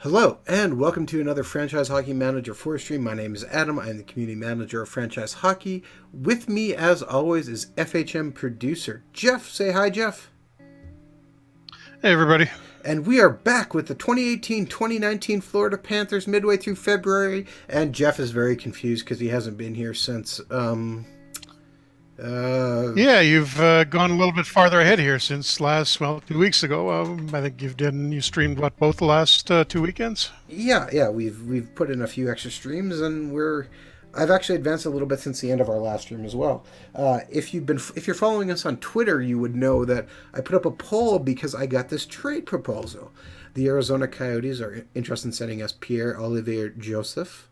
Hello, and welcome to another Franchise Hockey Manager 4 stream. My name is Adam. I'm the Community Manager of Franchise Hockey. With me, as always, is FHM producer Jeff. Say hi, Jeff. Hey, everybody. And we are back with the 2018-2019 Florida Panthers midway through February, and Jeff is very confused because he hasn't been here since, Yeah, you've gone a little bit farther ahead here since 2 weeks ago. I think you streamed both the last 2 weekends? Yeah, we've put in a few extra streams, and I've actually advanced a little bit since the end of our last stream as well. If you're following us on Twitter, you would know that I put up a poll because I got this trade proposal. The Arizona Coyotes are interested in sending us Pierre-Olivier Joseph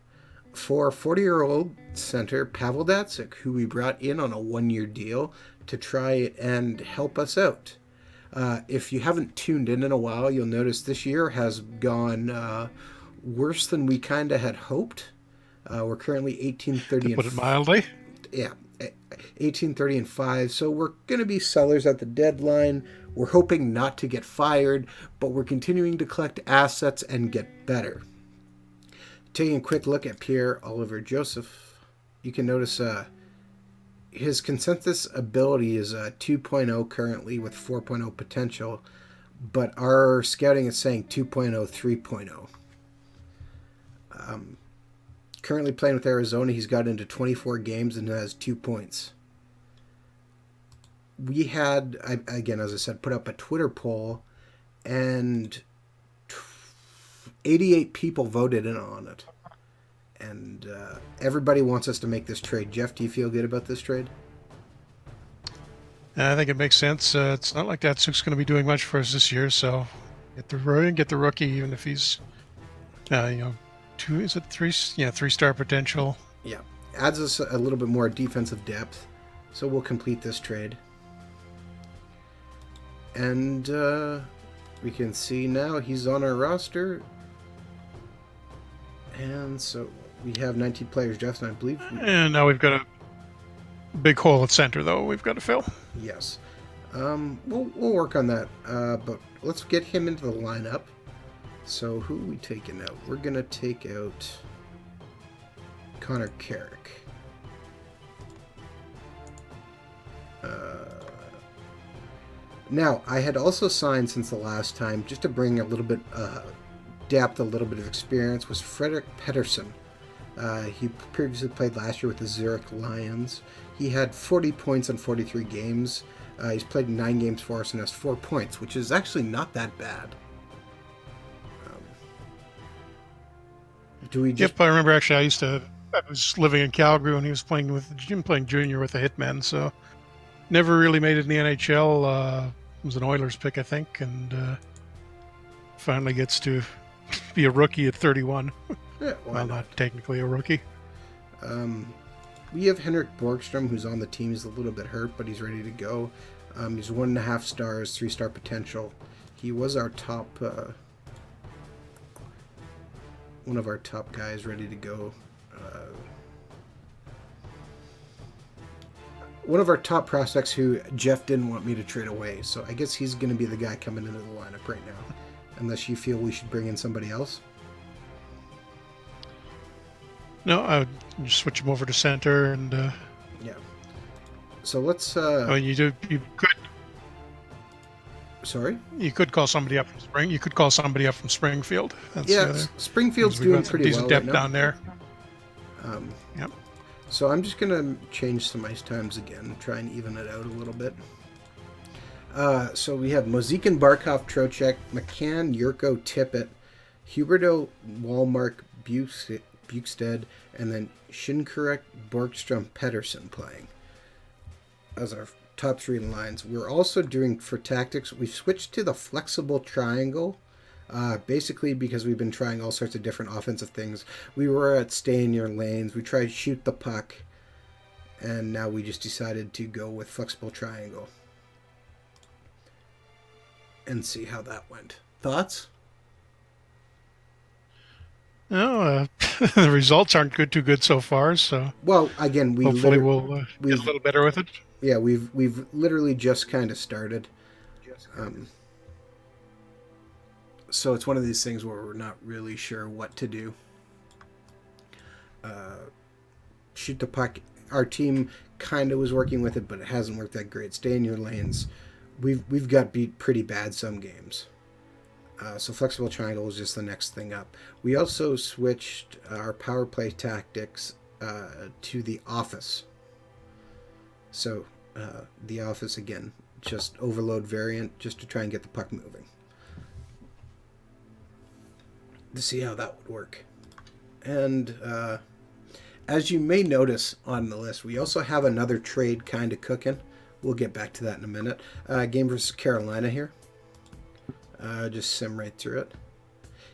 for 40-year-old center Pavel Datsyuk, who we brought in on a one-year deal to try and help us out. If you haven't tuned in a while, you'll notice this year has gone worse than we kind of had hoped. We're currently 18-30 To put it mildly. Yeah, 18-30-5. So we're going to be sellers at the deadline. We're hoping not to get fired, but we're continuing to collect assets and get better. Taking a quick look at Pierre-Olivier Joseph, you can notice his consensus ability is 2.0 currently with 4.0 potential, but our scouting is saying 2.0, 3.0. Currently playing with Arizona, he's got into 24 games and has 2 points. We had, again, as I said, put up a Twitter poll, and 88 people voted in on it. And everybody wants us to make this trade. Jeff, do you feel good about this trade? I think it makes sense. It's not like Datsuk's going to be doing much for us this year, so get the rookie, even if he's, three-star potential. Yeah, adds us a little bit more defensive depth, so we'll complete this trade. And we can see now he's on our roster. And so we have 19 players, Jeff, and I believe... And now we've got a big hole at center, though, we've got to fill. Yes. We'll work on that, but let's get him into the lineup. So who are we taking out? We're going to take out Connor Carrick. Now, I had also signed since the last time, just to bring a little bit depth, a little bit of experience, was Frederick Pettersson. He previously played last year with the Zurich Lions. He had 40 points in 43 games. He's played 9 games for us and has 4 points, which is actually not that bad. Yep, I remember actually I was living in Calgary when he was playing junior with the Hitmen, so never really made it in the NHL. Was an Oilers pick, I think, and finally gets to be a rookie at 31. Yeah, well, not technically a rookie. We have Henrik Borgstrom, who's on the team. He's a little bit hurt, but he's ready to go. He's 1.5 stars, 3-star potential. He was our top, one of our top guys ready to go. One of our top prospects who Jeff didn't want me to trade away. So I guess he's going to be the guy coming into the lineup right now. Unless you feel we should bring in somebody else? No, I would just switch him over to center and... Yeah. So let's... you could... Sorry? You could call somebody up from Spring. You could call somebody up from Springfield. That's Springfield's doing pretty well decent depth down there. Yep. So I'm just going to change some ice times again, try and even it out a little bit. So we have Mozikin, Barkov, Trocheck, McCann, Yurko, Tippett, Huberdeau, Walmark, Bukestad, and then Shinkarek, Borgstrom, Pettersson playing as our top 3 lines. We're also doing, for tactics, we've switched to the flexible triangle, basically because we've been trying all sorts of different offensive things. We were at stay in your lanes, we tried shoot the puck, and now we just decided to go with flexible triangle and see how that went. Thoughts? No, the results aren't too good so far. So well, again, hopefully we'll get a little better with it. Yeah, we've literally just kind of started. So it's one of these things where we're not really sure what to do. Shoot the puck. Our team kind of was working with it, but it hasn't worked that great. Stay in your lanes. We've got beat pretty bad some games. So flexible triangle is just the next thing up. We also switched our power play tactics to the office. So the office again, just overload variant, just to try and get the puck moving. To see how that would work. And as you may notice on the list, we also have another trade kind of cooking. We'll get back to that in a minute. Game versus Carolina here. Just sim right through it.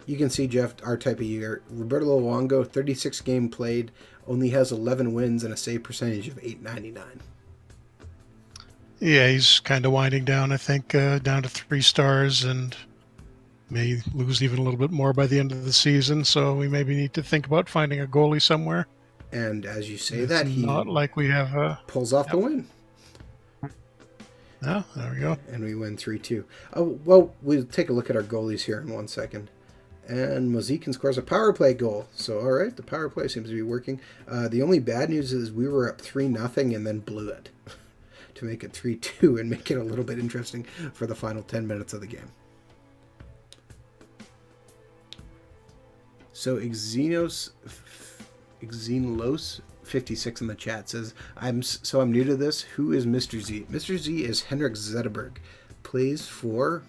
You can see, Jeff, our type of year. Roberto Luongo, 36 game played, only has 11 wins and a save percentage of .899. Yeah, he's kind of winding down, I think, down to 3 stars, and may lose even a little bit more by the end of the season. So we maybe need to think about finding a goalie somewhere. And as you say it's that, he not like we have pulls off the win. Oh, there we go. And we win 3-2. Oh, well, we'll take a look at our goalies here in 1 second. And Mozikin scores a power play goal. So, all right, the power play seems to be working. The only bad news is we were up 3-0 and then blew it to make it 3-2 and make it a little bit interesting for the final 10 minutes of the game. So, Xenos 56 in the chat says, I'm new to this. Who is Mr. Z? Mr. Z is Henrik Zetterberg. Plays for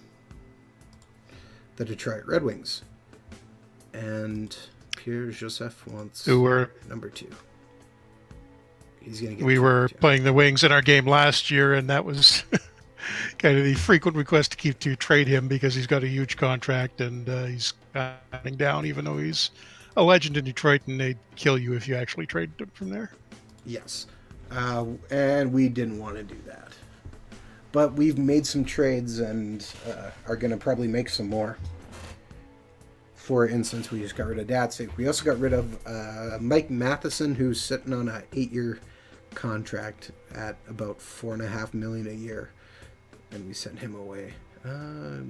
the Detroit Red Wings. And Pierre Joseph wants number 2. He's gonna get. We were playing the Wings in our game last year, and that was kind of the frequent request to keep to trade him because he's got a huge contract and he's coming down, even though he's a legend in Detroit, and they'd kill you if you actually traded him from there. Yes. And we didn't want to do that. But we've made some trades and are going to probably make some more. For instance, we just got rid of Datsik. We also got rid of Mike Matheson, who's sitting on an 8-year contract at about $4.5 million a year. And we sent him away.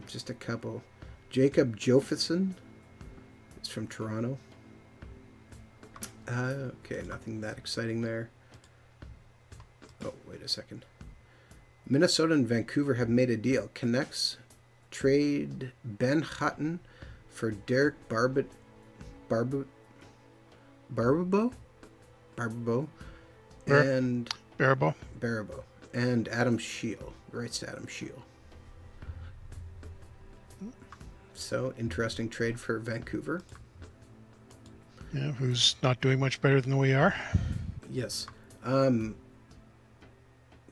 Just a couple. Jacob Jofferson is from Toronto. Okay, nothing that exciting there. Oh, wait a second. Minnesota and Vancouver have made a deal. Canucks trade Ben Hutton for Derek Barabo, and Barabo, and Adam Scheel. Rights to Adam Scheel. So, interesting trade for Vancouver. Yeah, who's not doing much better than we are. Yes.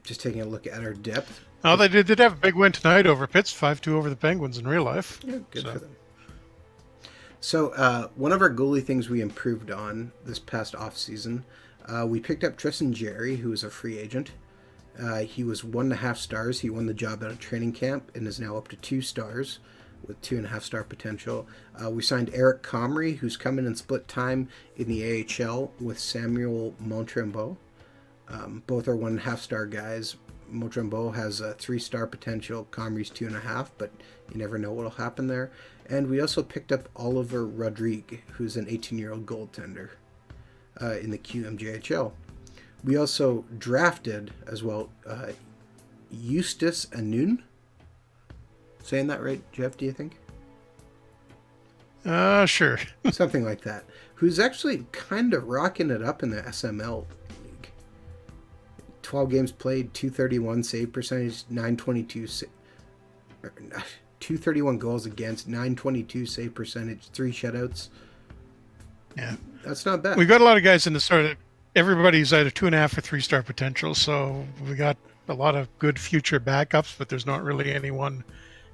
Just taking a look at our depth. Oh, they did have a big win tonight over Pitts, 5-2 over the Penguins in real life. Yeah, good for them. So, one of our goalie things we improved on this past offseason, we picked up Tristan Jarry, who is a free agent. He was 1.5 stars. He won the job at a training camp and is now up to 2 stars with 2.5 star potential. We signed Eric Comrie, who's coming in split time in the AHL with Samuel Montrembeau. Both are 1.5 star guys. Montrembeau has a 3-star potential. Comrie's 2.5, but you never know what'll happen there. And we also picked up Oliver Rodrigue, who's an 18-year-old goaltender in the QMJHL. We also drafted as well Eustace Anun. Saying that right, Jeff, do you think? Sure. Something like that. Who's actually kind of rocking it up in the SML league. 12 games played, 231 save percentage, 231 goals against, 922 save percentage, 3 shutouts. Yeah. That's not bad. We got a lot of guys in the start of everybody's either 2.5 or 3-star potential, so we got a lot of good future backups, but there's not really any one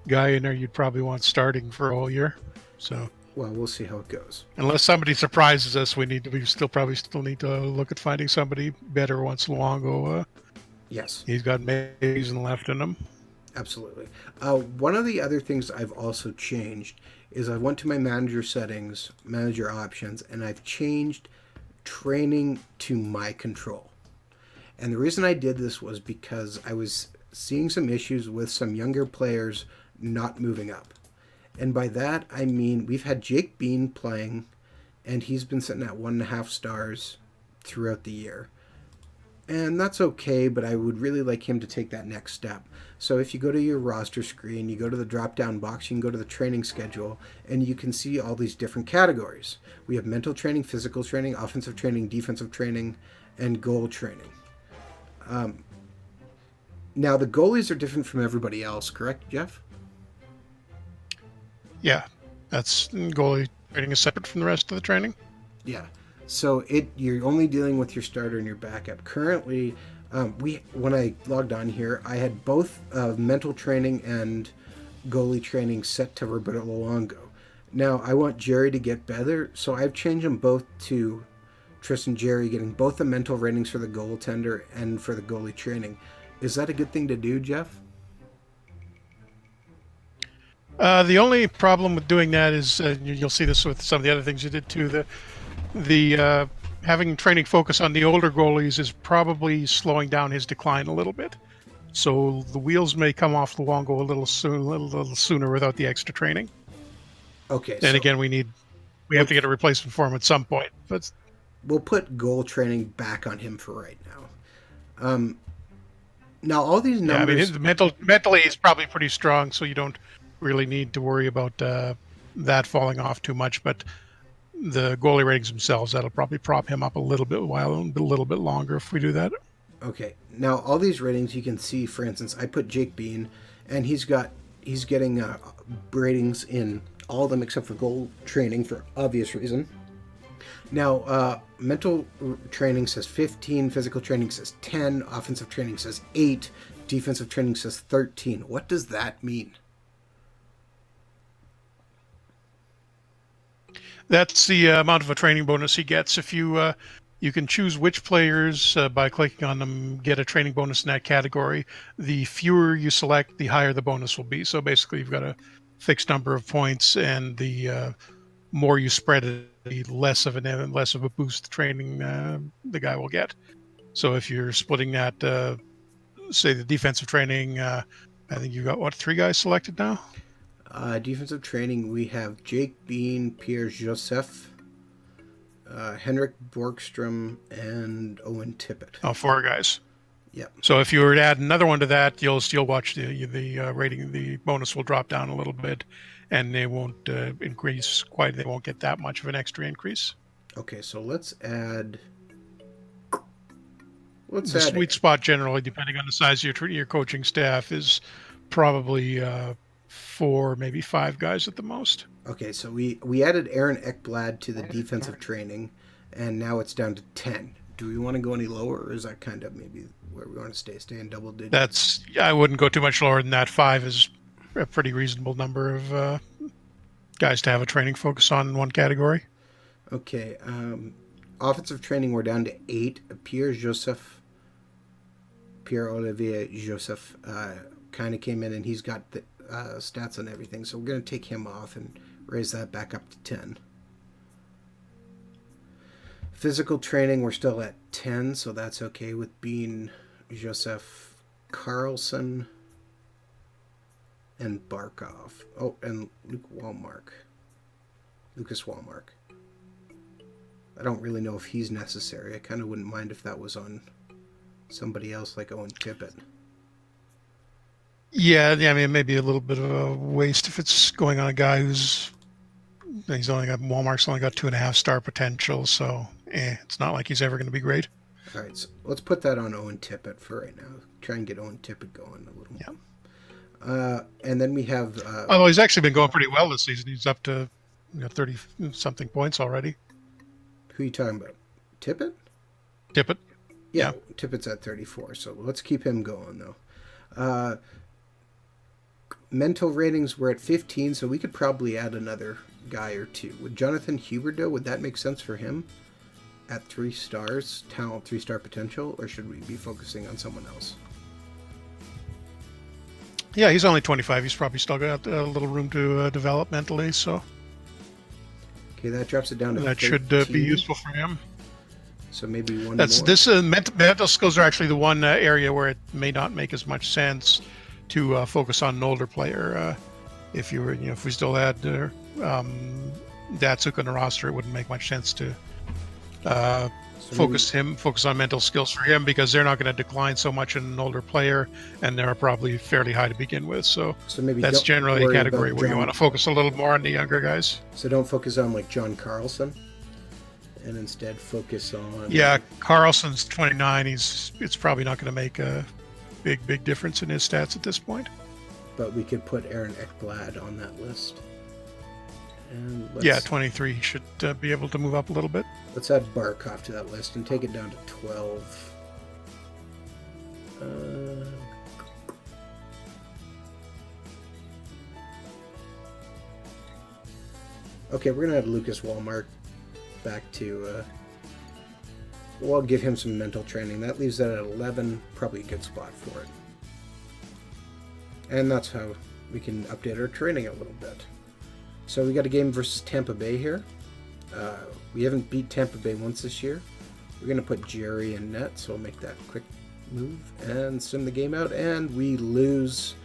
guy in there you'd probably want starting for a whole year. So, well, we'll see how it goes. Unless somebody surprises us, we still need to look at finding somebody better once Luongo. Yes, he's got maybes and left in him. Absolutely. One of the other things I've also changed is I went to my manager settings, manager options, and I've changed training to my control. And the reason I did this was because I was seeing some issues with some younger players not moving up. And by that, I mean we've had Jake Bean playing, and he's been sitting at 1.5 stars throughout the year. And that's okay, but I would really like him to take that next step. So if you go to your roster screen, you go to the drop down box, you can go to the training schedule, and you can see all these different categories. We have mental training, physical training, offensive training, defensive training, and goal training. Now, the goalies are different from everybody else, correct, Jeff? Yeah, that's goalie training is separate from the rest of the training. Yeah. So you're only dealing with your starter and your backup. Currently, when I logged on here, I had both mental training and goalie training set to Roberto Luongo. Now, I want Jerry to get better, so I've changed them both to Tristan Jerry, getting both the mental ratings for the goaltender and for the goalie training. Is that a good thing to do, Jeff? The only problem with doing that is you'll see this with some of the other things you did too. The having training focus on the older goalies is probably slowing down his decline a little bit. So the wheels may come off Luongo a little sooner without the extra training. Okay. And again, we have to get a replacement for him at some point. But we'll put goal training back on him for right now. Now all these numbers. Yeah, I mean, mentally he's probably pretty strong, so you don't really need to worry about that falling off too much. But the goalie ratings themselves, that'll probably prop him up a little bit longer if we do that. Okay. Now all these ratings you can see, for instance, I put Jake Bean, and he's getting ratings in all of them except for goal training for obvious reason. Now, mental training says 15, physical training says 10, offensive training says 8, defensive training says 13. What does that mean? That's the amount of a training bonus he gets. If you can choose which players by clicking on them get a training bonus in that category. The fewer you select, the higher the bonus will be. So basically, you've got a fixed number of points, and the more you spread it, the less of a boost training the guy will get. So if you're splitting that, say the defensive training, I think you've got 3 guys selected now. Defensive training, we have Jake Bean, Pierre Joseph, Henrik Borgstrom, and Owen Tippett. Oh, 4 guys. Yep. So if you were to add another one to that, you'll still watch the rating. The bonus will drop down a little bit, and they won't increase quite. They won't get that much of an extra increase. Okay, so let's add. The sweet spot, generally, depending on the size of your coaching staff, is probably 4, maybe 5 guys at the most. Okay, so we added Aaron Ekblad to the defensive training, and now it's down to 10. Do we want to go any lower, or is that kind of maybe where we want to stay in double digits? I wouldn't go too much lower than that. 5 is a pretty reasonable number of guys to have a training focus on in one category. Okay, offensive training, we're down to 8. Pierre-Olivier Joseph kind of came in, and he's got the stats on everything, so we're going to take him off and raise that back up to 10. Physical training, we're still at 10, so that's okay with Bean, Joseph, Carlson, and Barkov. Oh, and Lucas Walmark. I don't really know if he's necessary. I kind of wouldn't mind if that was on somebody else like Owen Tippett. Yeah, I mean, it may be a little bit of a waste if it's going on a guy Walmart's only got 2.5 star potential, so it's not like he's ever going to be great. All right, so let's put that on Owen Tippett for right now. Try and get Owen Tippett going a little more. Yeah. And then we have... although he's actually been going pretty well this season. He's up to 30-something points already. Who are you talking about? Tippett? Tippett. Yeah, Tippett's at 34, so let's keep him going, though. Mental ratings, we're at 15, so we could probably add another guy or 2. Would Jonathan Huberdeau, would that make sense for him at 3 stars, talent, 3-star potential, or should we be focusing on someone else? Yeah, he's only 25. He's probably still got a little room to develop mentally, so... Okay, that drops it down to 13. That should be useful for him. So maybe one more. This mental skills are actually the one area where it may not make as much sense to focus on an older player. if you were, if we still had Datsuk on the roster, it wouldn't make much sense to focus on mental skills for him, because they're not going to decline so much in an older player, and they're probably fairly high to begin with. So maybe that's generally a category where you want to focus a little more on the younger guys. So don't focus on like John Carlson, and instead focus on. Yeah, Carlson's 29. It's probably not going to make a big difference in his stats at this point. But we could put Aaron Ekblad on that list. And 23 should be able to move up a little bit. Let's add Barkov to that list and take it down to 12. Okay, we're going to add Lucas Wallmark back to... we'll give him some mental training. That leaves that at 11. Probably a good spot for it. And that's how we can update our training a little bit. So we got a game versus Tampa Bay here. We haven't beat Tampa Bay once this year. We're going to put Jerry in net, so we'll make that quick move and sim the game out, and we lose.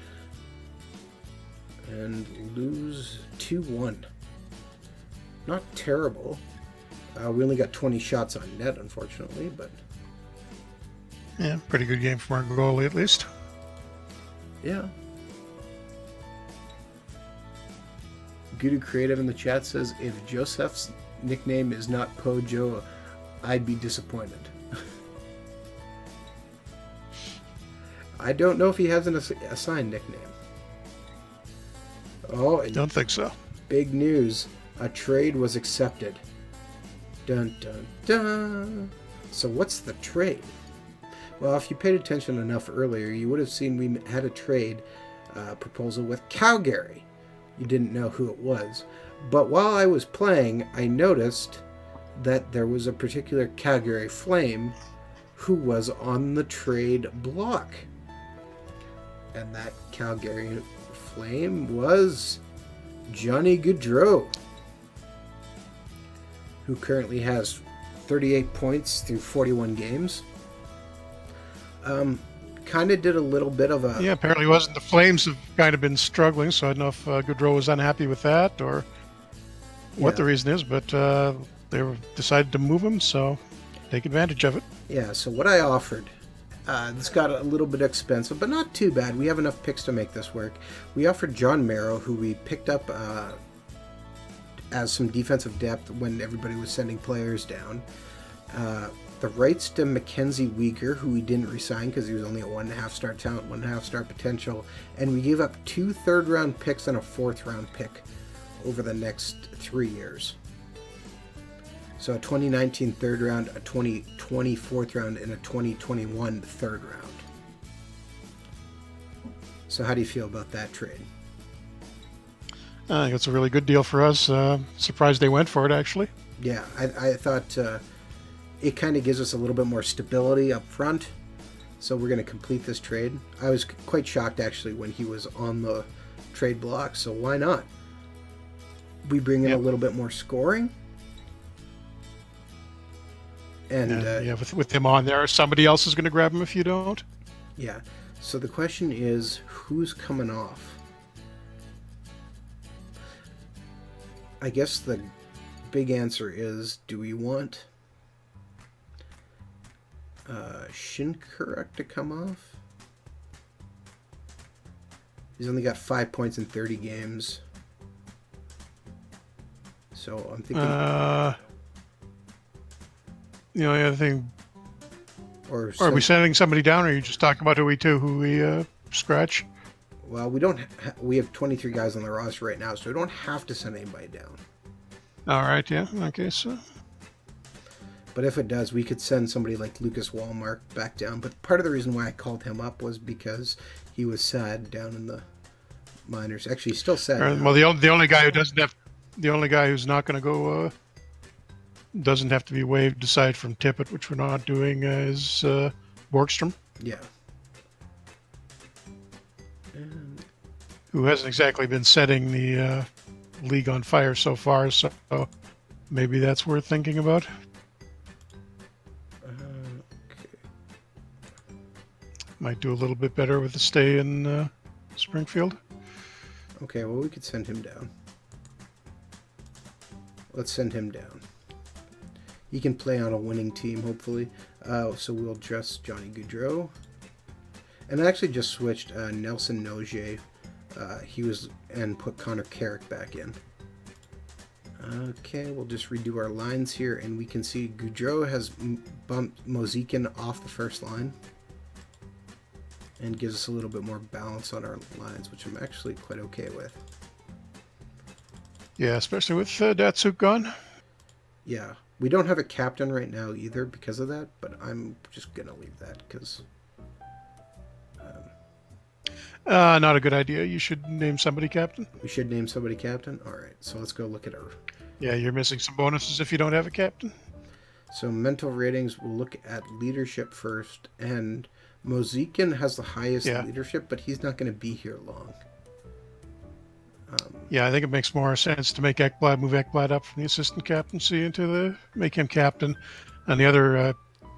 And lose 2-1. Not terrible. We only got 20 shots on net, unfortunately, but... Yeah, pretty good game from our goalie, at least. Yeah. Gudu Creative in the chat says, if Joseph's nickname is not Pojo, I'd be disappointed. I don't know if he has an assigned nickname. Oh, I don't think so. Big news. A trade was accepted. Dun, dun, dun. So what's the trade? Well, if you paid attention enough earlier, you would have seen we had a trade proposal with Calgary. You didn't know who it was. But while I was playing, I noticed that there was a particular Calgary Flame who was on the trade block. And that Calgary Flame was Johnny Gaudreau, who currently has 38 points through 41 games. Kind of did a little bit of a... Yeah, apparently wasn't. The Flames have kind of been struggling, so I don't know if Gaudreau was unhappy with that or what the reason is, but they decided to move him, so take advantage of it. Yeah, so what I offered, this got a little bit expensive, but not too bad. We have enough picks to make this work. We offered John Merrow, who we picked up as some defensive depth when everybody was sending players down. The rights to Mackenzie Weegar, who we didn't resign because he was only a 1.5 star talent, 1.5 star potential, and we gave up 2 third-round picks and a 4th-round pick over the next 3 years. So a 2019 third round, a 2020 fourth round, and a 2021 third round. So how do you feel about that trade? I think it's a really good deal for us. Surprised they went for it, actually. Yeah, I thought it kind of gives us a little bit more stability up front. So we're going to complete this trade. I was quite shocked, actually, when he was on the trade block. So why not? We bring in a little bit more scoring. And with him on there, somebody else is going to grab him if you don't. Yeah. So the question is, who's coming off? I guess the big answer is, do we want Shinkaruk to come off? He's only got 5 points in 30 games. So I'm thinking... the other thing... Or are we sending somebody down, or are you just talking about who we scratch? Well, we don't. We have 23 guys on the roster right now, so we don't have to send anybody down. All right, yeah. Okay, so... But if it does, we could send somebody like Lucas Wallmark back down. But part of the reason why I called him up was because he was sad down in the minors. Actually, he's still sad. Well, the only guy who doesn't have... The only guy who's not going to go... doesn't have to be waived aside from Tippett, which we're not doing, is Borgstrom. Yeah. Who hasn't exactly been setting the league on fire so far, so maybe that's worth thinking about. Okay. Might do a little bit better with the stay in Springfield. Okay, well, we could send him down. Let's send him down. He can play on a winning team, hopefully. So we'll dress Johnny Gaudreau. And I actually just switched Nelson Nogier. And put Connor Carrick back in. Okay, we'll just redo our lines here, and we can see Gaudreau has bumped Mozikin off the first line and gives us a little bit more balance on our lines, which I'm actually quite okay with. Yeah, especially with Datsuk gone. Yeah, we don't have a captain right now either because of that, but I'm just going to leave that because... Not a good idea. You should name somebody captain. We should name somebody captain? All right, so let's go look at our... Yeah, you're missing some bonuses if you don't have a captain. So mental ratings, we'll look at leadership first, and Mozikin has the highest leadership, but he's not going to be here long. Yeah, I think it makes more sense to make Ekblad, move Ekblad up from the assistant captaincy make him captain. And the other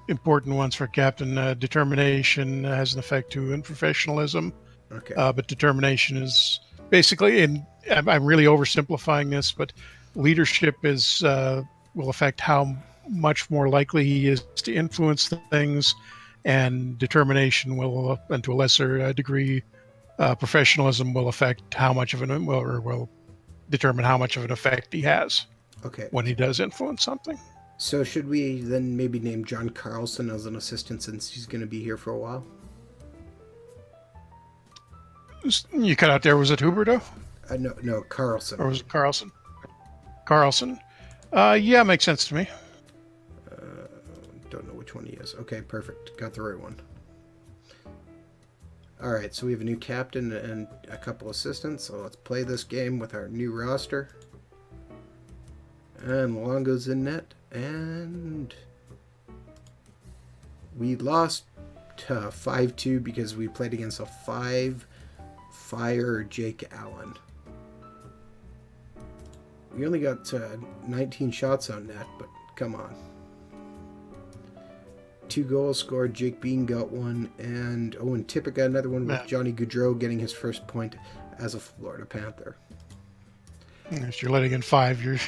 important ones for captain, determination has an effect too, and professionalism. Okay. But determination is basically, I'm really oversimplifying this, but leadership will affect how much more likely he is to influence things, and determination will, and to a lesser degree, professionalism will affect how much of will determine how much of an effect he has. Okay. When he does influence something. So should we then maybe name John Carlson as an assistant since he's going to be here for a while? You cut out there. Was it Huberto? No, Carlson. Or was it Carlson? Carlson. Yeah, makes sense to me. Don't know which one he is. Okay, perfect. Got the right one. All right, so we have a new captain and a couple assistants. So let's play this game with our new roster. And Luongo's in net. And we lost 5-2 because we played against a 5-fire Jake Allen. We only got 19 shots on net, but come on. 2 goals scored. Jake Bean got one, and Owen Tippett got another one with Johnny Gaudreau getting his first point as a Florida Panther. If you're letting in 5, you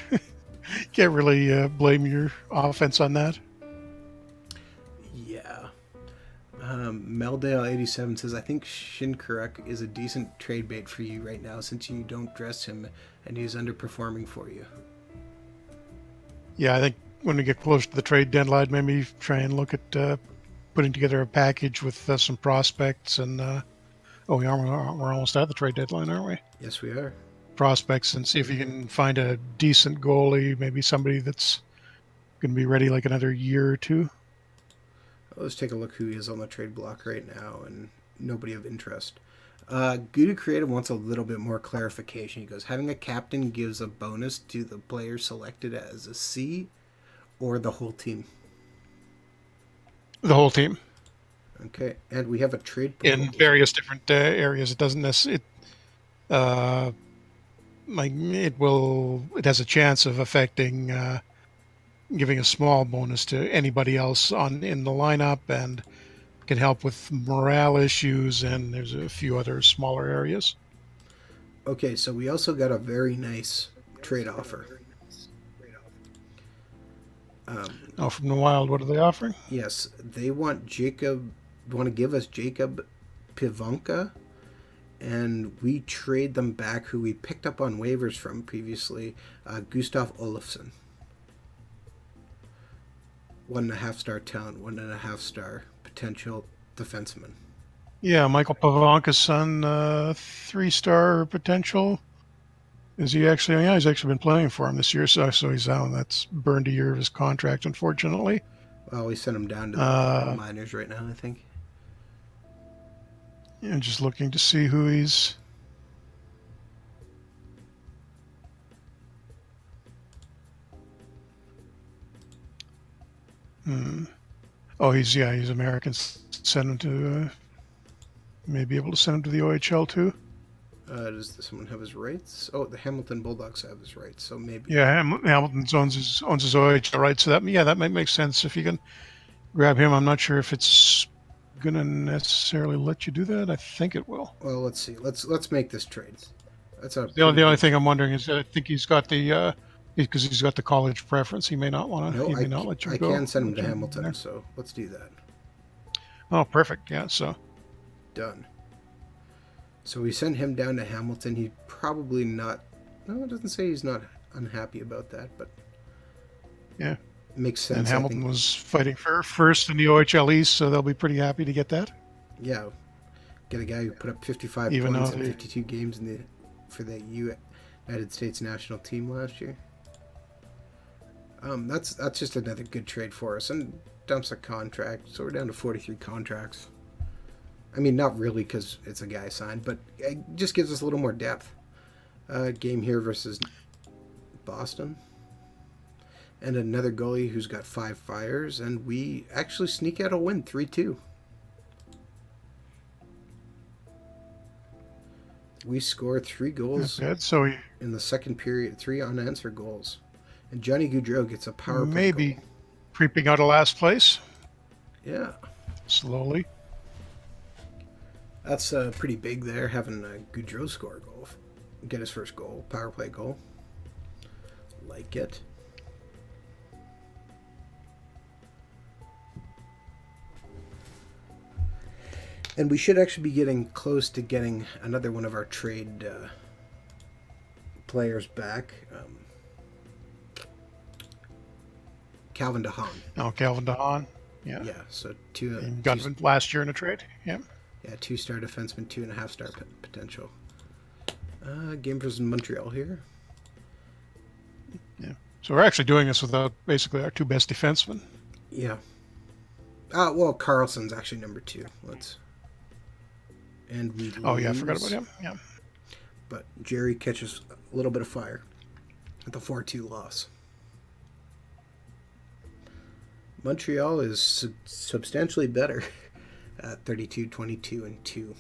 can't really blame your offense on that. Yeah. Meldale87 says, I think Shinkarek is a decent trade bait for you right now since you don't dress him and he's underperforming for you. Yeah, I think when we get close to the trade deadline, maybe try and look at putting together a package with some prospects and we're almost at the trade deadline, aren't we? Yes, we are. Prospects, and see if you can find a decent goalie, maybe somebody that's going to be ready like another year or two. Let's take a look who is on the trade block right now, and nobody of interest. Gouda Creative wants a little bit more clarification. He goes, having a captain gives a bonus to the player selected as a C or the whole team? The whole team. Okay, and we have a trade proposal. In various different areas. It doesn't necessarily... it has a chance of affecting... giving a small bonus to anybody else in the lineup, and can help with morale issues, and there's a few other smaller areas. Okay, so we also got a very nice trade offer. From the Wild, what are they offering? Yes, they want to give us Jacob Pivonka, and we trade them back who we picked up on waivers from previously, Gustav Olofsson. 1.5-star talent, 1.5-star potential defenseman. Yeah, Michael Pivonka's son, 3-star potential. Is he actually? Yeah, he's actually been playing for him this year, so he's out. That's burned a year of his contract, unfortunately. Well, we sent him down to the minors right now, I think. Yeah, just looking to see who he's... Oh, he's American. Send him to... maybe able to send him to the OHL too. Does someone have his rights? Oh, the Hamilton Bulldogs have his rights, so maybe. Yeah, Hamilton owns his OHL rights, so that might make sense if you can grab him. I'm not sure if it's gonna necessarily let you do that. I think it will. Well, let's see. Let's make this trade. That's a The only good. thing I'm wondering is that I think he's got the because he's got the college preference. He may not want to. No, He may not let you I go. can send him Let to you in Hamilton, there. so let's do that. Oh, perfect. Yeah. So Done. So we send him down to Hamilton. He probably not. No, it doesn't say he's not unhappy about that, but yeah. it makes And sense. I think. Hamilton was fighting for first in the OHL East, so they'll be pretty happy to get that. Yeah, get a guy who put up 55 Even though points in 52 games for the United States national team last year. That's just another good trade for us, and dumps a contract, so we're down to 43 contracts. I mean, not really because it's a guy signed, but it just gives us a little more depth. Game here versus Boston, and another goalie who's got 5 fires, and we actually sneak out a win, 3-2. We score 3 goals So he in the second period, 3 unanswered goals. And Johnny Gaudreau gets a power play maybe goal. creeping out of last place Yeah. slowly. That's pretty big there, having Gaudreau score a goal. Get his first goal, power play goal. Like it. And we should actually be getting close to getting another one of our trade players back. Calvin DeHaan. Oh, Calvin DeHaan. Yeah. Yeah, so two. He got him last year in a trade. Yeah. Yeah, 2-star defenseman, 2.5-star potential. Game versus Montreal here. Yeah. So we're actually doing this without basically our 2 best defensemen. Yeah. Well, Carlson's actually number 2. And we lose. Oh yeah, I forgot about him. Yeah. But Jerry catches a little bit of fire at the 4-2 loss. Montreal is substantially better at 32, 22, and 2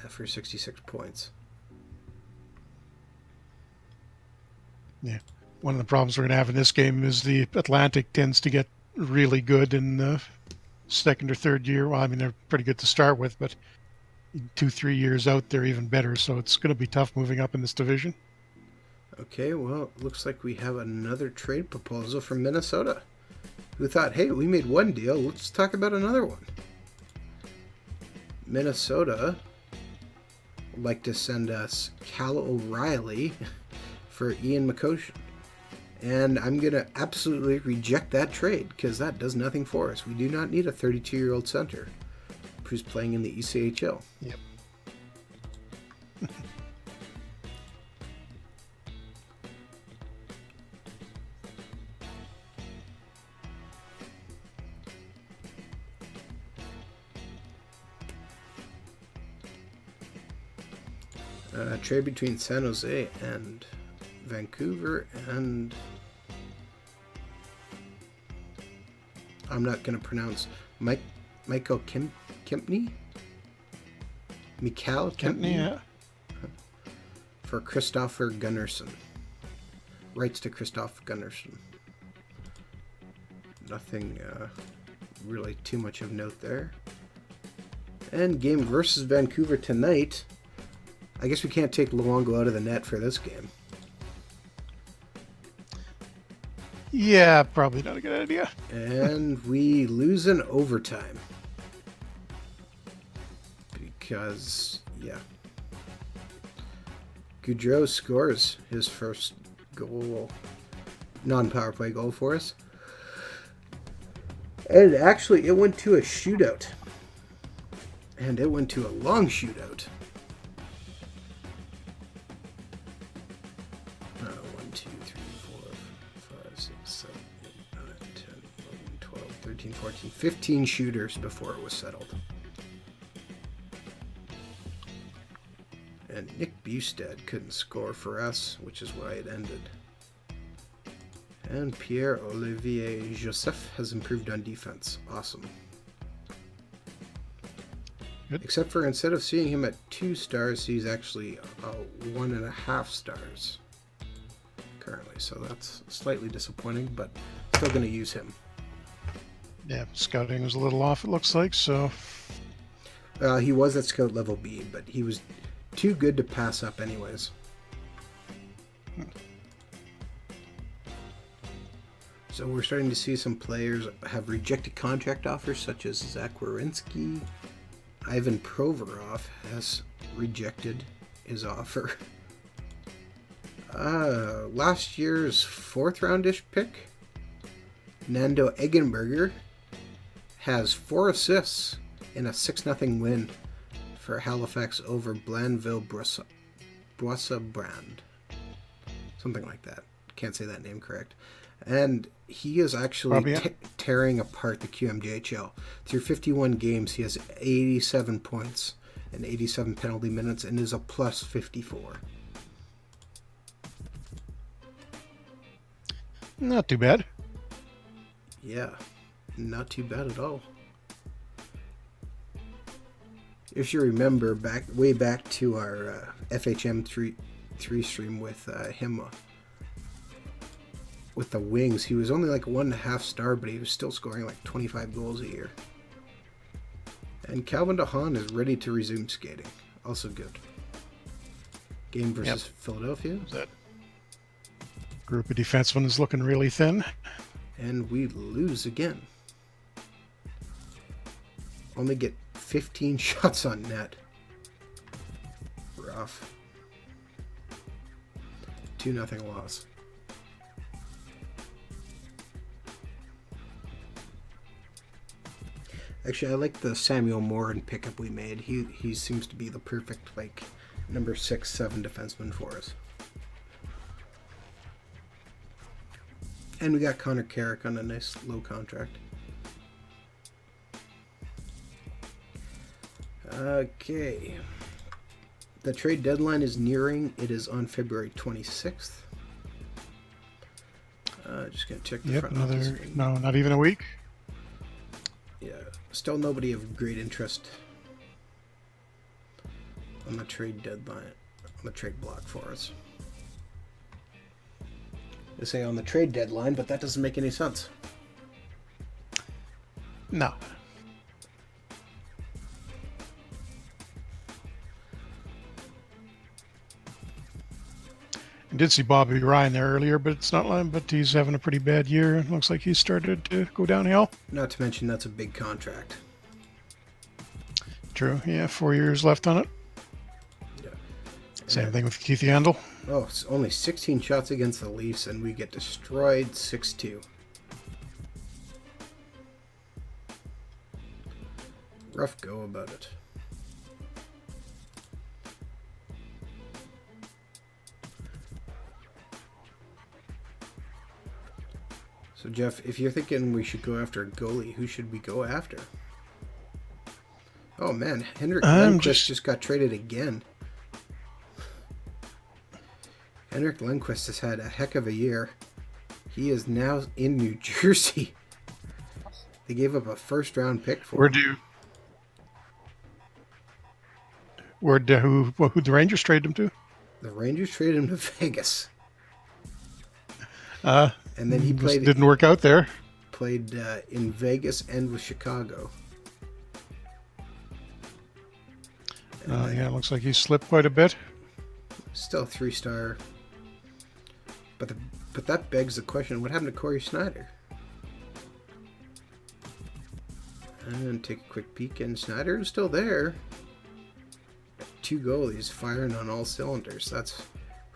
for 66 points. Yeah. One of the problems we're going to have in this game is the Atlantic tends to get really good in the second or third year. Well, I mean, they're pretty good to start with, but 2-3 years out, they're even better. So it's going to be tough moving up in this division. Okay, well, it looks like we have another trade proposal from Minnesota, who thought, hey, we made one deal, let's talk about another one. Minnesota would like to send us Cal O'Reilly for Ian McCoshen. And I'm going to absolutely reject that trade because that does nothing for us. We do not need a 32-year-old center who's playing in the ECHL. Yep. Trade between San Jose and Vancouver, and I'm not going to pronounce Michael Kempney? Mikhail Kempney? Yeah. For Christopher Gunnarsson. Rights to Christopher Gunnarsson. Nothing really too much of note there. And game versus Vancouver tonight. I guess we can't take Luongo out of the net for this game. Yeah, probably not a good idea. And we lose in overtime. Because, yeah. Gaudreau scores his first goal, non-power play goal for us. And actually, it went to a shootout. And it went to a long shootout. 1, 2, 3, 4, 5, 6, 7, 8, 9, 10, 11, 12, 13, 14, 15 shooters before it was settled. And Nick Bustad couldn't score for us, which is why it ended. And Pierre-Olivier Joseph has improved on defense. Awesome. Good. Except for instead of seeing him at 2 stars, he's actually 1.5 stars currently. So that's slightly disappointing, but still going to use him. Yeah, scouting was a little off, it looks like, so... He was at scout level B, but he was too good to pass up anyways. So we're starting to see some players have rejected contract offers, such as Zach Werenski. Ivan Provorov has rejected his offer. Last year's 4th roundish pick, Nando Eggenberger, has 4 assists in a 6-0 win for Halifax over Blanville Brand. Something like that. Can't say that name correct. And he is actually tearing apart the QMJHL. Through 51 games, he has 87 points and 87 penalty minutes and is a plus 54. Not too bad. Yeah, not too bad at all. If you remember way back to our FHM 3 stream with him with the Wings, he was only like 1.5 star, but he was still scoring like 25 goals a year. And Calvin DeHaan is ready to resume skating. Also good. Game versus Philadelphia. That group of defensemen is looking really thin. And we lose again. Only get 15 shots on net. Rough. 2-0 loss. Actually, I like the Samuel Morin pickup we made. He seems to be the perfect number 6-7 defenseman for us. And we got Connor Carrick on a nice low contract. Okay. The trade deadline is nearing. It is on February 26th. Just going to check the front office. No, not even a week. Yeah. Still nobody of great interest on the trade deadline, on the trade block for us. They say on the trade deadline, but that doesn't make any sense. No. I did see Bobby Ryan there earlier, but it's not like, but he's having a pretty bad year. It looks like he's started to go downhill. Not to mention that's a big contract. True. Yeah, 4 years left on it. Yeah. Same thing with Keith Yandel. Oh, it's only 16 shots against the Leafs, and we get destroyed 6-2. Rough go about it. So, Jeff, if you're thinking we should go after a goalie, who should we go after? Oh, man, Henrik Lundqvist just got traded again. Henrik Lundqvist has had a heck of a year. He is now in New Jersey. They gave up a first-round pick for him. Who'd the Rangers trade him to? The Rangers traded him to Vegas. And then he didn't work out there. Played in Vegas and with Chicago. Yeah, it looks like he slipped quite a bit. Still 3-star. But that begs the question, what happened to Corey Snyder? And take a quick peek, and Snyder is still there. 2 goalies firing on all cylinders. That's,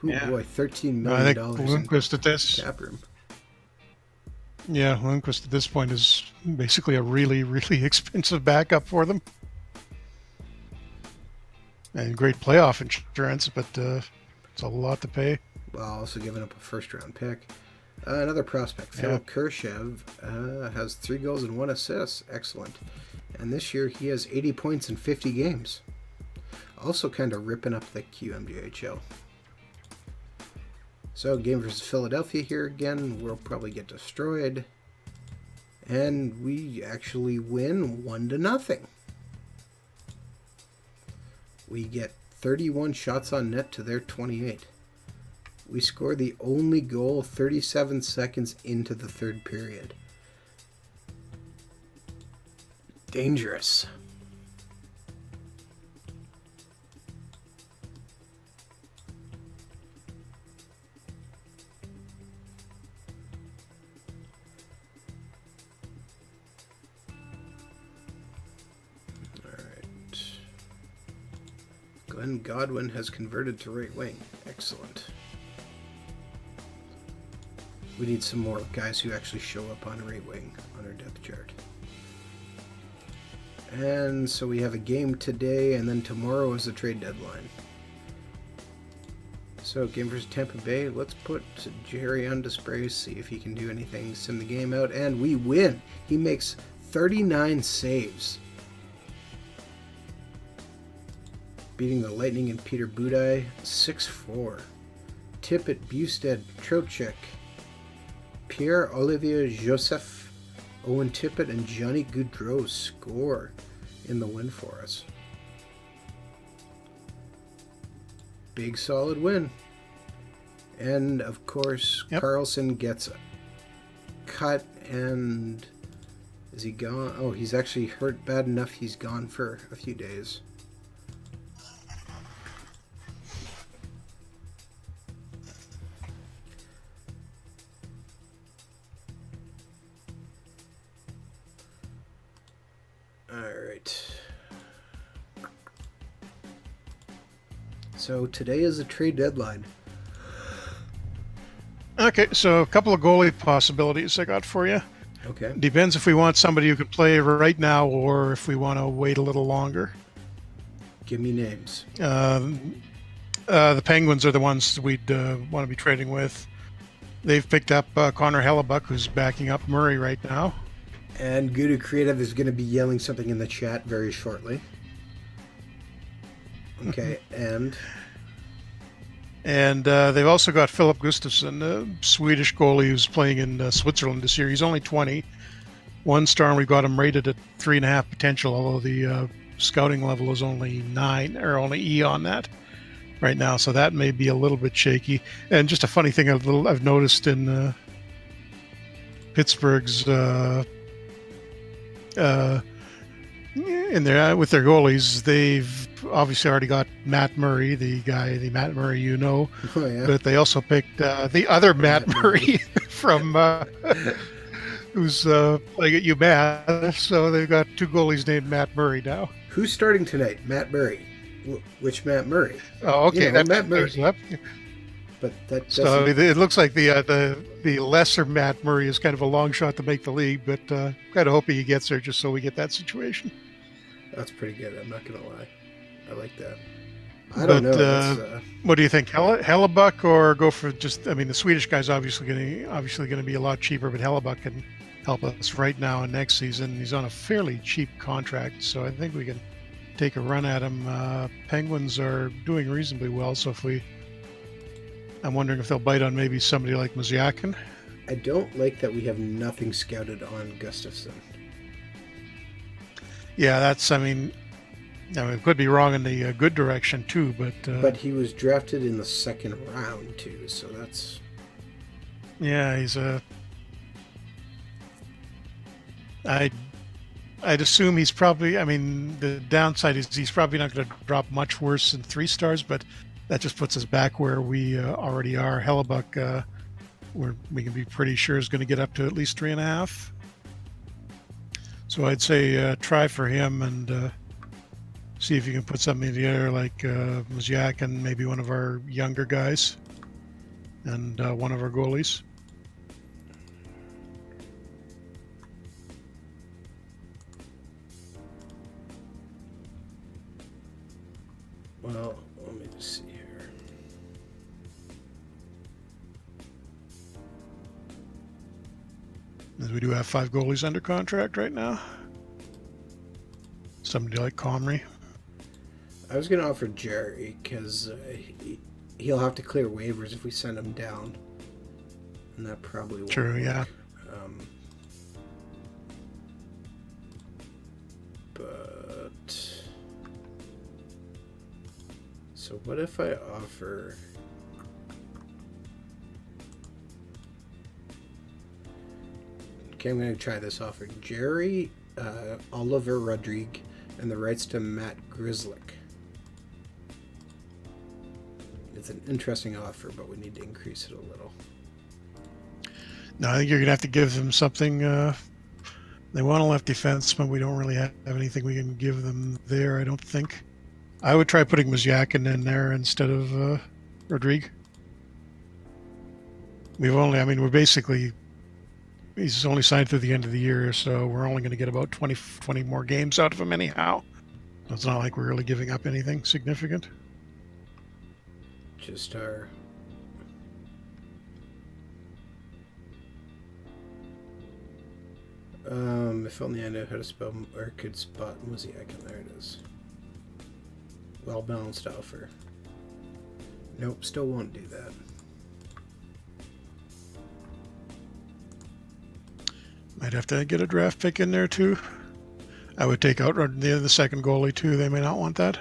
boy, $13 million Lundqvist at this cap room. Yeah, Lundqvist at this point is basically a really, really expensive backup for them. And great playoff insurance, but it's a lot to pay. While also giving up a first-round pick. Another prospect, Philip Kershev, has 3 goals and 1 assist. Excellent. And this year he has 80 points in 50 games. Also kind of ripping up the QMJHL. So, game versus Philadelphia here again. We'll probably get destroyed. And we actually win 1-0. We get 31 shots on net to their 28. We score the only goal 37 seconds into the third period. Dangerous. Glenn Godwin has converted to right wing. Excellent. We need some more guys who actually show up on right wing on our depth chart. And so we have a game today, and then tomorrow is the trade deadline. So game versus Tampa Bay. Let's put Jerry on display, see if he can do anything, sim the game out, and we win. He makes 39 saves. Beating the Lightning and Peter Budaj 6-4. Tippett, Bustad, Trocheck, Pierre-Olivier Joseph, Owen Tippett, and Johnny Gaudreau score in the win for us. Big solid win. And of course, Carlson gets cut, and is he gone? Oh, he's actually hurt bad enough he's gone for a few days. So today is the trade deadline. Okay, so a couple of goalie possibilities I got for you. Okay. Depends if we want somebody who could play right now or if we want to wait a little longer. Give me names. The Penguins are the ones we'd want to be trading with. They've picked up Connor Hellebuck, who's backing up Murray right now. And Guru Creative is going to be yelling something in the chat very shortly. Okay, and they've also got Philip Gustafsson, a Swedish goalie who's playing in Switzerland this year. He's only 20. One star, and we've got him rated at 3.5 potential, although the scouting level is only 9, or only E on that right now, so that may be a little bit shaky. And just a funny thing I've noticed in Pittsburgh's in their with their goalies, they've obviously already got Matt Murray, the Matt Murray but they also picked the other Matt Murray from who's playing at UMass, so they've got 2 goalies named Matt Murray now. Who's starting tonight? Matt Murray. Which Matt Murray? Oh, okay, that's Matt Murray. But that doesn't... So it looks like the lesser Matt Murray is kind of a long shot to make the league, but kind of hoping he gets there just so we get that situation. That's pretty good. I'm not gonna lie. I like that. I don't know. What do you think, Hellebuck, or go for just? I mean, the Swedish guy's obviously going to be a lot cheaper, but Hellebuck can help us right now and next season. He's on a fairly cheap contract, so I think we can take a run at him. Penguins are doing reasonably well, so I'm wondering if they'll bite on maybe somebody like Mozyakin. I don't like that we have nothing scouted on Gustafsson. Yeah, I mean, it could be wrong in the good direction too, but he was drafted in the 2nd round too, so that's... Yeah, he's I'd assume he's probably... I mean, the downside is he's probably not going to drop much worse than 3 stars, but that just puts us back where we already are. Hellebuck, we can be pretty sure is going to get up to at least 3.5. So I'd say try for him and see if you can put something in the air like Mozyakin, maybe one of our younger guys, and one of our goalies. Well, let me just see here. As we do have 5 goalies under contract right now. Somebody like Comrie. I was going to offer Jerry because he'll have to clear waivers if we send him down. And that probably won't True, work. Yeah. But... So what if I offer... Okay, I'm going to try this offer. Jerry, Oliver Rodrigue, and the rights to Matt Grzelcyk. It's an interesting offer, but we need to increase it a little. No, I think you're going to have to give them something. They want a left defenseman. We don't really have anything we can give them there, I don't think. I would try putting Mazyakin in there instead of Rodrigue. We're basically, he's only signed through the end of the year, so we're only going to get about 20 more games out of him anyhow. So it's not like we're really giving up anything significant. Just our... if only I knew how to spell or could spot Mazyakin. There it is. Well balanced offer. Nope, still won't do that. Might have to get a draft pick in there too. I would take out the second goalie too. They may not want that.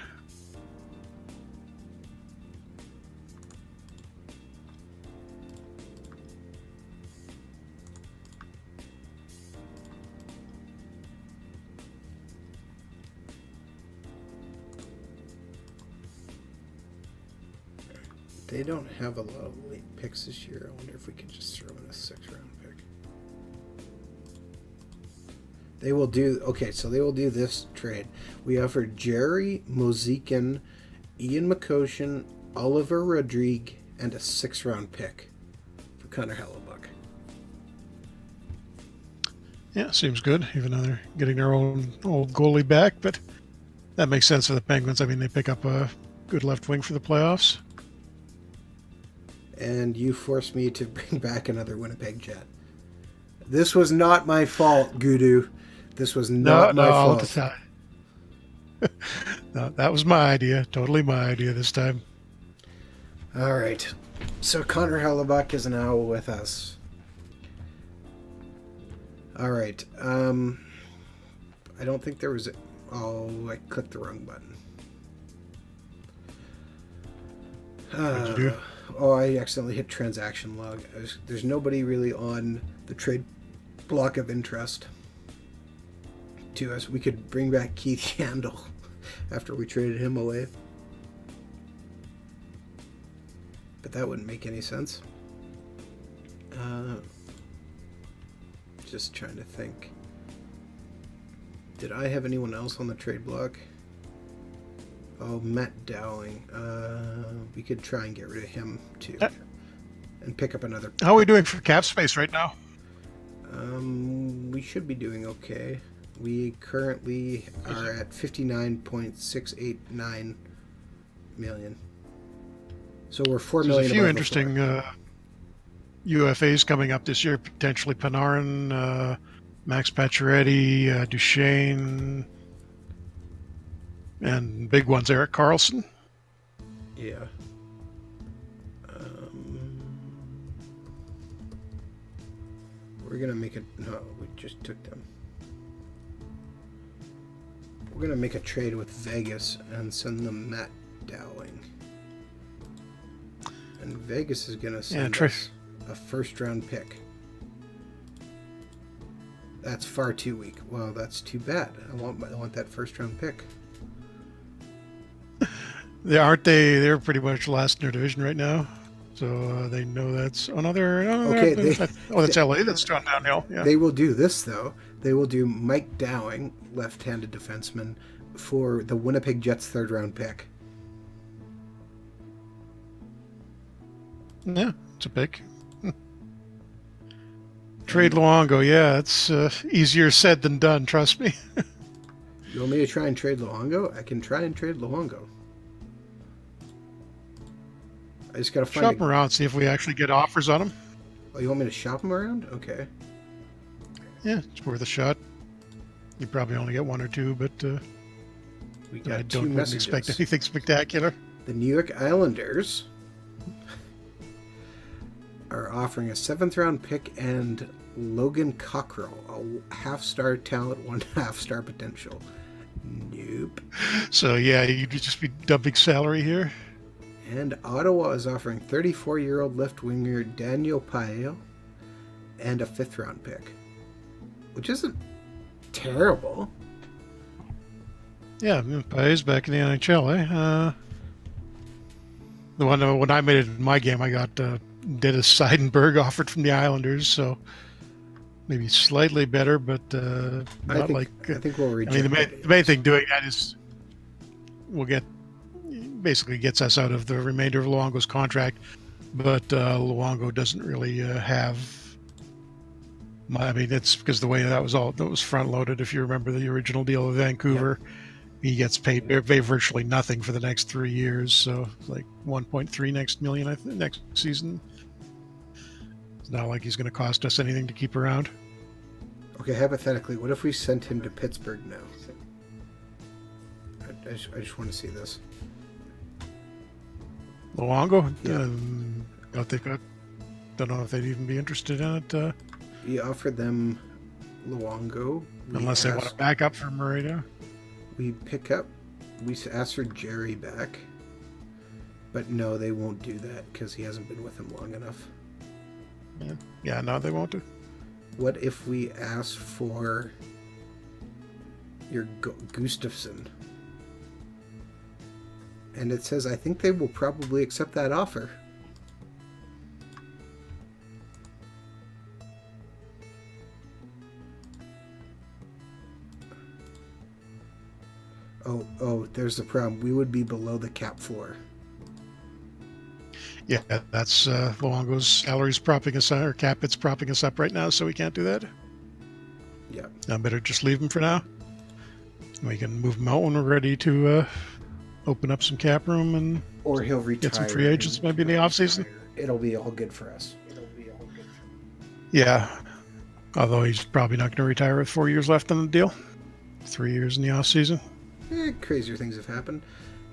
They don't have a lot of late picks this year. I wonder if we could just throw in a 6th-round pick. They will do... Okay, so they will do this trade. We offer Jerry Mozikin, Ian McCoshen, Oliver Rodrigue, and a 6th-round pick for Connor Hellebuck. Yeah, seems good, even though they're getting their own old goalie back, but that makes sense for the Penguins. I mean, they pick up a good left wing for the playoffs. And you forced me to bring back another Winnipeg Jet. This was not my fault, Gudu. This was not my fault. All the time. No, that was my idea. Totally my idea this time. All right. So Connor Hellebuck is now with us. All right. I don't think there was... Oh, I clicked the wrong button. What'd you do? Oh, I accidentally hit transaction log. There's nobody really on the trade block of interest to us. We could bring back Keith Yandel after we traded him away. But that wouldn't make any sense. Just trying to think. Did I have anyone else on the trade block? Oh, Matt Dowling. We could try and get rid of him too, and pick up another. How are we doing for cap space right now? We should be doing okay. We currently are at 59.689 million. So we're 4 million. There's a few interesting UFAs coming up this year. Potentially Panarin, Max Pacioretty, Duchesne. And big ones, Erik Karlsson. Yeah. We're going to make it... No, we just took them. We're going to make a trade with Vegas and send them Matt Dowling. And Vegas is going to send us a 1st-round pick. That's far too weak. Well, that's too bad. I want that 1st-round pick. They're pretty much last in their division right now, so they know that's another. Okay, that's LA. That's John downhill. Yeah. They will do this though. They will do Mike Dowling, left-handed defenseman, for the Winnipeg Jets 3rd-round pick. Yeah, it's a pick. Trade Luongo. Yeah, it's easier said than done. Trust me. You want me to try and trade Luongo? I can try and trade Luongo. I just gotta shop him around, see if we actually get offers on him. Oh, you want me to shop him around? Okay. Yeah, it's worth a shot. You probably only get 1 or 2, but we got I wouldn't expect anything spectacular. The New York Islanders are offering a 7th-round pick and Logan Cockrell, a half-star talent, 1 half-star potential. Nope. So yeah, you'd just be dumping salary here. And Ottawa is offering 34-year-old left winger Daniel Paelle and a 5th-round pick, which isn't terrible. Yeah, Paelle's back in the NHL, eh? The one when I made it in my game, I got Dennis Seidenberg offered from the Islanders, so maybe slightly better, but not I think we'll reject. the main thing doing that is we'll get basically gets us out of the remainder of Luongo's contract. But Luongo doesn't really have. I mean, it's because the way that was front loaded. If you remember the original deal with Vancouver, he gets paid virtually nothing for the next 3 years. So like 1.3 million next season. It's not like he's going to cost us anything to keep around. Okay, hypothetically, what if we sent him to Pittsburgh now? I just want to see this. Luongo? Yeah. Don't know if they'd even be interested in it. We offered them Luongo. Unless they want to back up for Moreno. We asked for Jerry back. But no, they won't do that because he hasn't been with them long enough. Yeah, no, they won't do. What if we ask for your Gustafsson? And it says, I think they will probably accept that offer. Oh, there's the problem. We would be below the cap floor. Yeah, that's Luongo's salary's propping us up, or cap it's propping us up right now, so we can't do that. Yeah. I better just leave him for now. We can move him out when we're ready to open up some cap room or he'll retire. Get some free agents maybe in the offseason. It'll be all good for us. Yeah. Although he's probably not going to retire with 4 years left on the deal. 3 years in the offseason. Crazier things have happened.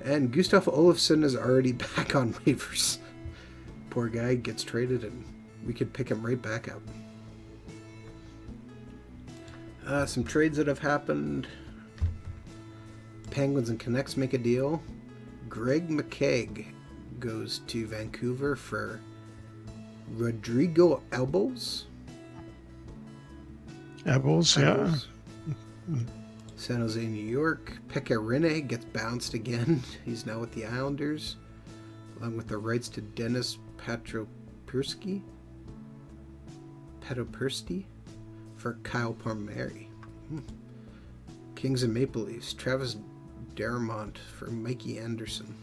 And Gustav Olofsson is already back on waivers. Poor guy gets traded and we could pick him right back up. Some trades that have happened. Penguins and Canucks make a deal. Greg McKegg goes to Vancouver for Rodrigo Elbows. Elbows, yeah. San Jose, New York. Pekka Rinne gets bounced again. He's now with the Islanders, along with the rights to Dennis Petropurski for Kyle Palmieri. Kings and Maple Leafs. Travis Darmont for Mikey Anderson.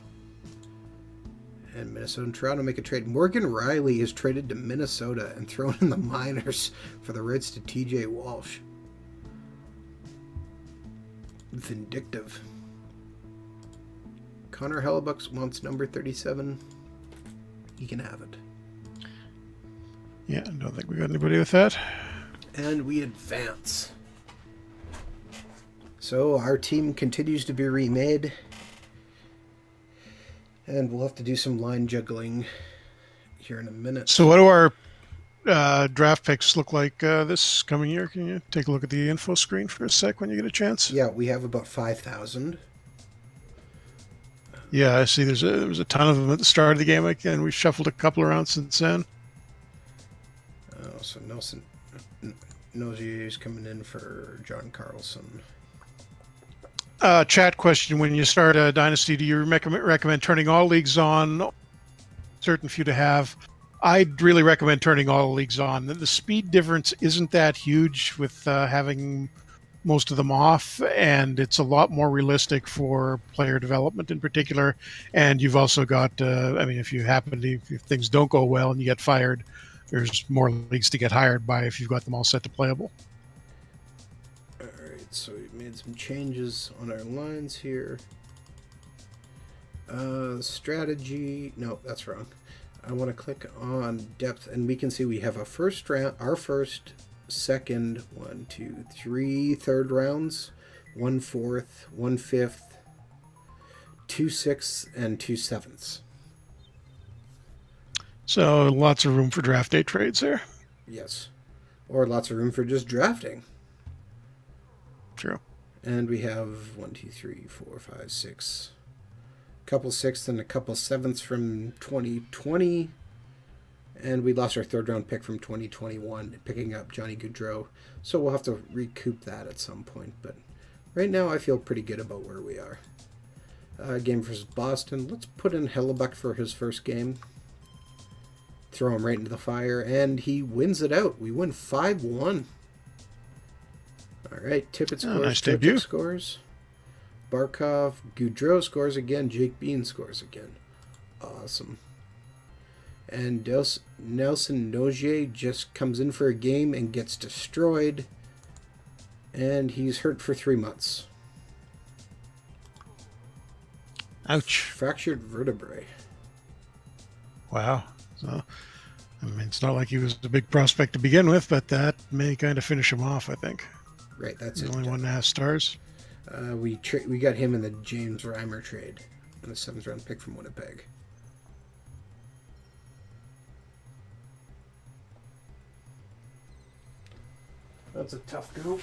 And Minnesota and Toronto make a trade. Morgan Riley is traded to Minnesota and thrown in the minors for the rights to TJ Walsh. Vindictive. Connor Hellebuck wants number 37. He can have it. Yeah, I don't think we got anybody with that. And we advance. So our team continues to be remade. And we'll have to do some line juggling here in a minute. So what do our draft picks look like this coming year? Can you take a look at the info screen for a sec when you get a chance? Yeah, we have about 5,000. Yeah, I see there was a ton of them at the start of the game, and we shuffled a couple around since then. Oh, so Nelson Nozier is coming in for John Carlson. Chat question: when you start a dynasty, do you recommend turning all leagues on? Certain few to have. I'd really recommend turning all leagues on. The speed difference isn't that huge with having most of them off, and it's a lot more realistic for player development in particular. And you've also got, if things don't go well and you get fired, there's more leagues to get hired by if you've got them all set to playable. All right, so we've made some changes on our lines here. Strategy, no, that's wrong. I want to click on depth, and we can see we have our first, second, 1, 2, 3 third rounds, 1 fourth, 1 fifth, 2 sixths, and 2 sevenths. So lots of room for draft day trades there. Yes, or lots of room for just drafting. True. And we have 1, 2, 3, 4, 5, 6. Couple sixths and a couple sevenths from 2020, and we lost our third round pick from 2021, picking up Johnny Gaudreau, so we'll have to recoup that at some point, but right now I feel pretty good about where we are. Game versus Boston. Let's put in Hellebuck for his first game, throw him right into the fire, and he wins it out. We win 5-1. All right, Tippett scores. Nice debut. Scores. Barkov. Gaudreau scores again. Jake Bean scores again. Awesome. And Nelson Nogier just comes in for a game and gets destroyed. And he's hurt for 3 months. Ouch. Fractured vertebrae. Wow. So, I mean, it's not like he was a big prospect to begin with, but that may kind of finish him off, I think. Right, that's He's it. only 1.5 stars. We got him in the James Reimer trade, and a 7th round pick from Winnipeg. That's a tough go.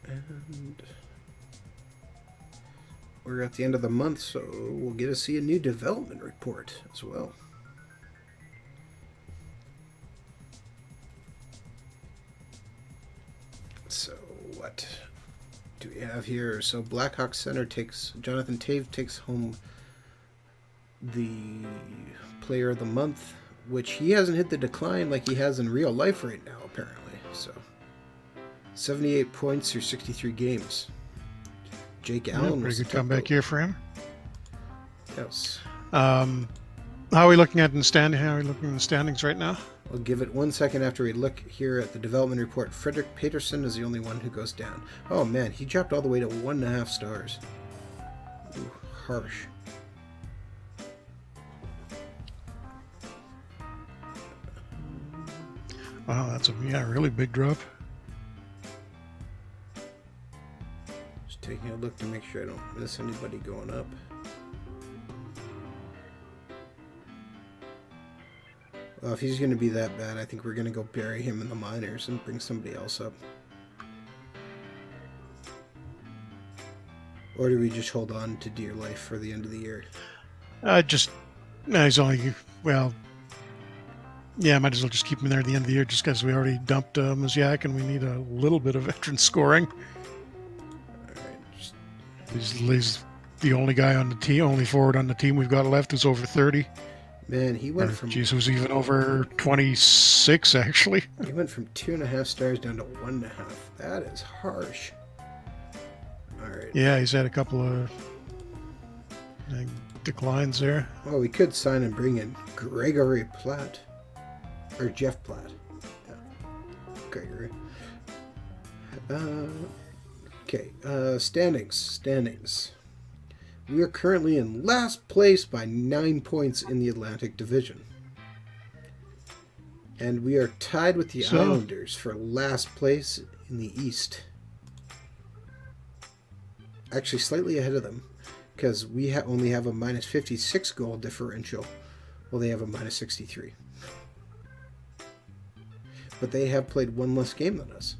And we're at the end of the month, so we'll get to see a new development report as well. So what do we have here? So Blackhawks center Jonathan Toews takes home the player of the month, which he hasn't hit the decline like he has in real life right now, apparently. So 78 points through 63 games. Jake Allen pretty good comeback here for him. Yes. How are we looking at in standing? How are we looking in the standings right now? I'll give it 1 second after we look here at the development report. Frederick Peterson is the only one who goes down. Oh man, he dropped all the way to 1.5 stars. Ooh, harsh. Wow, that's a really big drop. Just taking a look to make sure I don't miss anybody going up. Well, if he's going to be that bad, I think we're going to go bury him in the minors and bring somebody else up. Or do we just hold on to dear life for the end of the year? He's only, well, yeah, might as well just keep him there at the end of the year just because we already dumped Maziak and we need a little bit of veteran scoring. All right. He's the only guy on the team, only forward on the team we've got left who's over 30. Man, he went from... Geez, who's even over 26, actually. He went from 2.5 stars down to 1.5. That is harsh. All right. Yeah, he's had a couple of declines there. Well, we could sign and bring in Gregory Platt. Or Jeff Platt. Yeah. Gregory. Okay. Standings. We are currently in last place by 9 points in the Atlantic Division. And we are tied with the Islanders for last place in the East. Actually, slightly ahead of them. Because we only have a minus 56 goal differential. Well, they have a minus 63. But they have played one less game than us.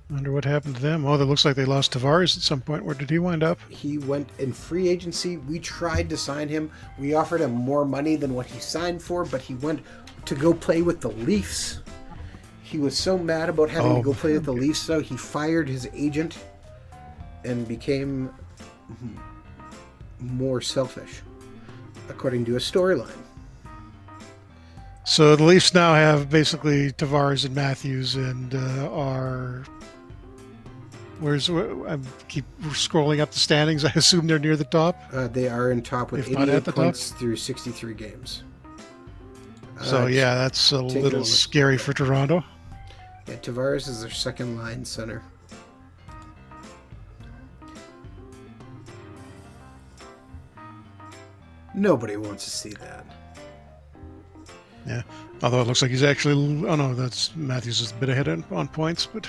I wonder what happened to them. Oh, it looks like they lost Tavares at some point. Where did he wind up? He went in free agency. We tried to sign him. We offered him more money than what he signed for, but he went to go play with the Leafs. He was so mad about having to go play with the Leafs, so he fired his agent and became more selfish, according to a storyline. So the Leafs now have basically Tavares and Matthews and are... I keep scrolling up the standings. I assume they're near the top. They are in top with 88 points through 63 games. So yeah, that's a little scary for Toronto. Yeah, Tavares is their second line center. Nobody wants to see that. Yeah, although it looks like he's actually... Oh no, that's Matthews is a bit ahead on points, but...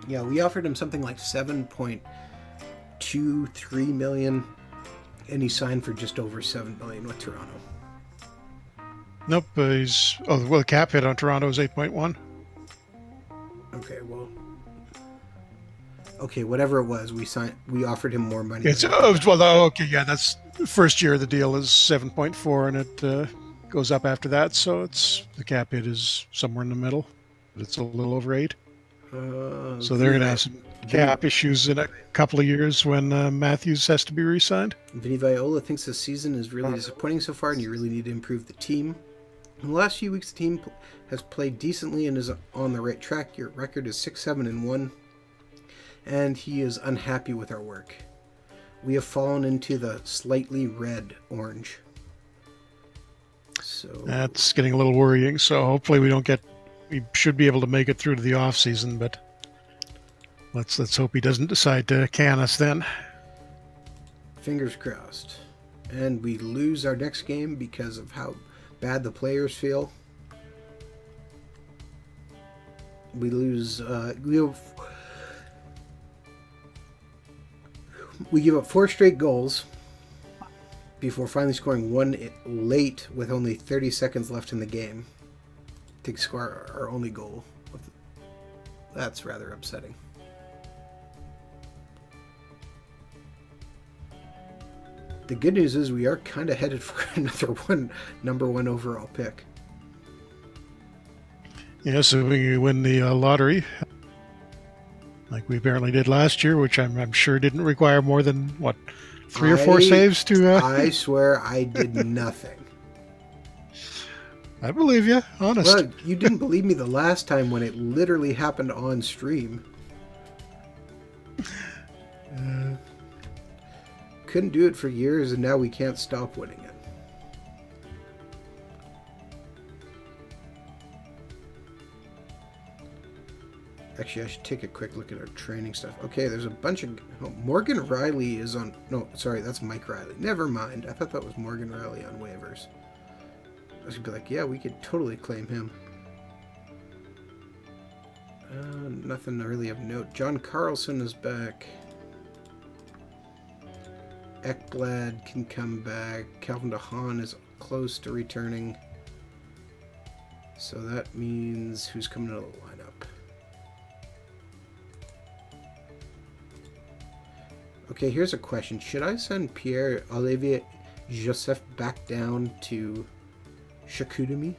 Yeah, we offered him something like $7.23 million, and he signed for just over $7 million with Toronto. Nope, he's... Oh, well, the cap hit on Toronto is 8.1. Okay, well... Okay, whatever it was, we offered him more money. Okay, yeah, that's... The first year of the deal is 7.4, and it goes up after that, so the cap hit is somewhere in the middle, but it's a little over 8. So they're going to have some cap issues in a couple of years when Matthews has to be re-signed. Vinny Viola thinks the season is really disappointing so far, and you really need to improve the team. In the last few weeks, the team has played decently and is on the right track. Your record is 6-7-1, and he is unhappy with our work. We have fallen into the slightly red-orange. So that's getting a little worrying. So hopefully we should be able to make it through to the off season, but let's hope he doesn't decide to can us then. Fingers crossed. And we lose our next game because of how bad the players feel. We lose. We give up 4 straight goals before finally scoring one late with only 30 seconds left in the game to score our only goal. That's rather upsetting. The good news is we are kind of headed for another number one overall pick. Yeah, so we win the lottery, like we apparently did last year, which I'm sure didn't require more than, 3 or 4 saves to... I swear I did nothing. I believe you, honest. Well, you didn't believe me the last time when it literally happened on stream. Couldn't do it for years, and now we can't stop winning it. Actually, I should take a quick look at our training stuff. Okay, there's a bunch of... Oh, Morgan Riley is on... No, sorry, that's Mike Riley. Never mind. I thought that was Morgan Riley on waivers. I was going to be like, yeah, we could totally claim him. Nothing really of note. John Carlson is back. Ekblad can come back. Calvin DeHaan is close to returning. So that means who's coming into the lineup? Okay, here's a question. Should I send Pierre-Olivier Joseph back down to Chicoutimi?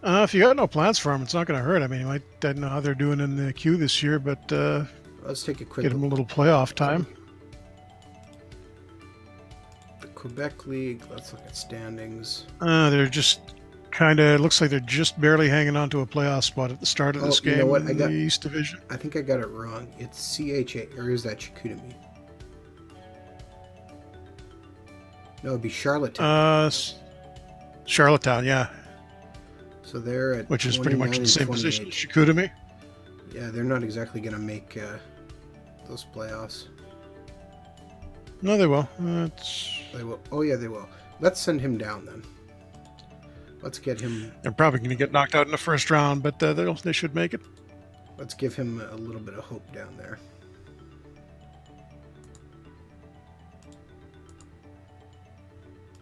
If you got no plans for him, it's not going to hurt. I mean, I don't know how they're doing in the queue this year, but let's take a quick get him a little playoff time. The Quebec League, let's look at standings. They're just kind of, looks like they're just barely hanging on to a playoff spot at the start of this game. You know what? In the East Division. I think I got it wrong. It's CHA, or is that Chicoutimi? No, it'd be Charlottetown. Charlottetown, yeah. So they're at which is pretty much the same position as Chicoutimi. Yeah, they're not exactly going to make those playoffs. No, they will. They will. Oh, yeah, they will. Let's send him down then. Let's get him... They're probably going to get knocked out in the first round, but they should make it. Let's give him a little bit of hope down there.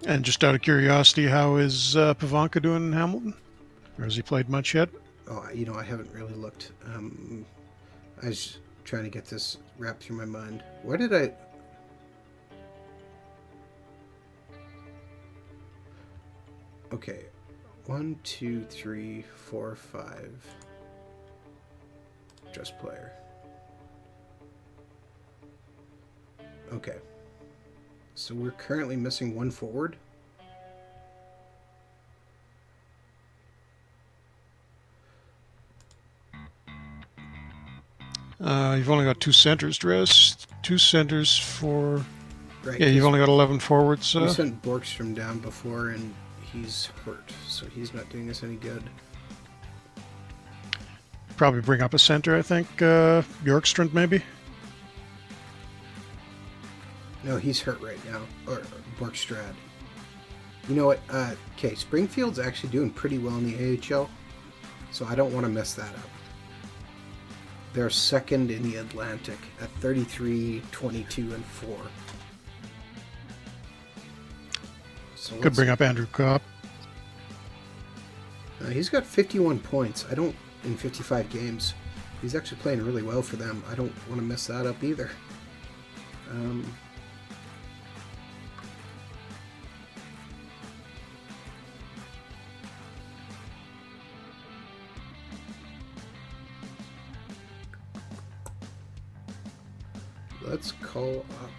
And just out of curiosity, how is Pavanka doing in Hamilton? Or has he played much yet? Oh, I haven't really looked. I was trying to get this wrapped through my mind. Where did I... Okay. 1, 2, 3, 4, 5. Just player. Okay. So we're currently missing 1 forward. You've only got 2 centers dressed. 2 centers for... Right. Yeah, you've only got 11 forwards. We sent Borgstrom down before, and he's hurt, so he's not doing us any good. Probably bring up a center, I think. Bjorkstrand, maybe? No, he's hurt right now. Or Borgstrad. You know what? Okay, Springfield's actually doing pretty well in the AHL, so I don't want to mess that up. They're second in the Atlantic at 33, 22, and 4. So could bring up Andrew Kopp. He's got 51 points. In 55 games. He's actually playing really well for them. I don't want to mess that up either. Let's call up.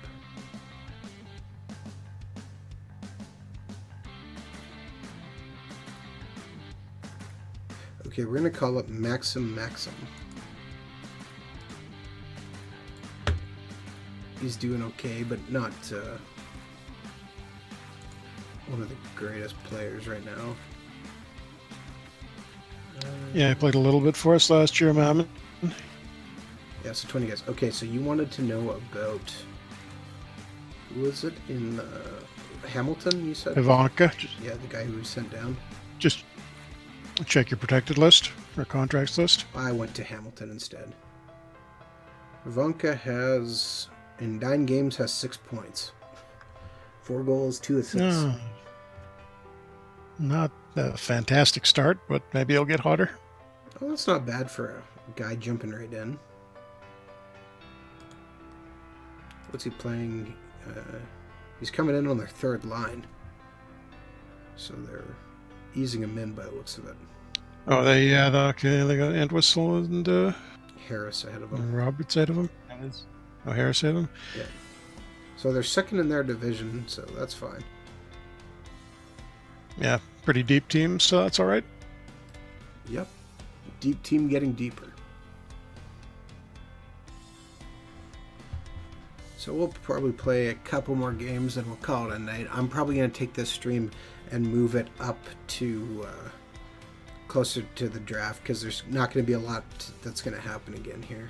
Okay, we're going to call up Maxim. He's doing okay, but not one of the greatest players right now. Yeah, he played a little bit for us last year, man. Yeah, so 20 guys. Okay, so you wanted to know about... Who was it in Hamilton, you said? Ivanka. Yeah, the guy who was sent down. Just check your protected list or contracts list. I went to Hamilton instead. Ivanka has, in 9 games, has 6 points. 4 goals, 2 assists. Not a fantastic start, but maybe he'll get hotter. Oh, that's not bad for a guy jumping right in. What's he playing? He's coming in on their 3rd line. So they're easing him in by the looks of it. Oh, they got Entwistle and Harris ahead of him. Roberts ahead of him. Oh, Harris ahead of him? Yeah. So they're 2nd in their division, so that's fine. Yeah, pretty deep team, so that's all right. Yep. Deep team getting deeper. So we'll probably play a couple more games and we'll call it a night. I'm probably going to take this stream and move it up to closer to the draft because there's not going to be a lot that's going to happen again here.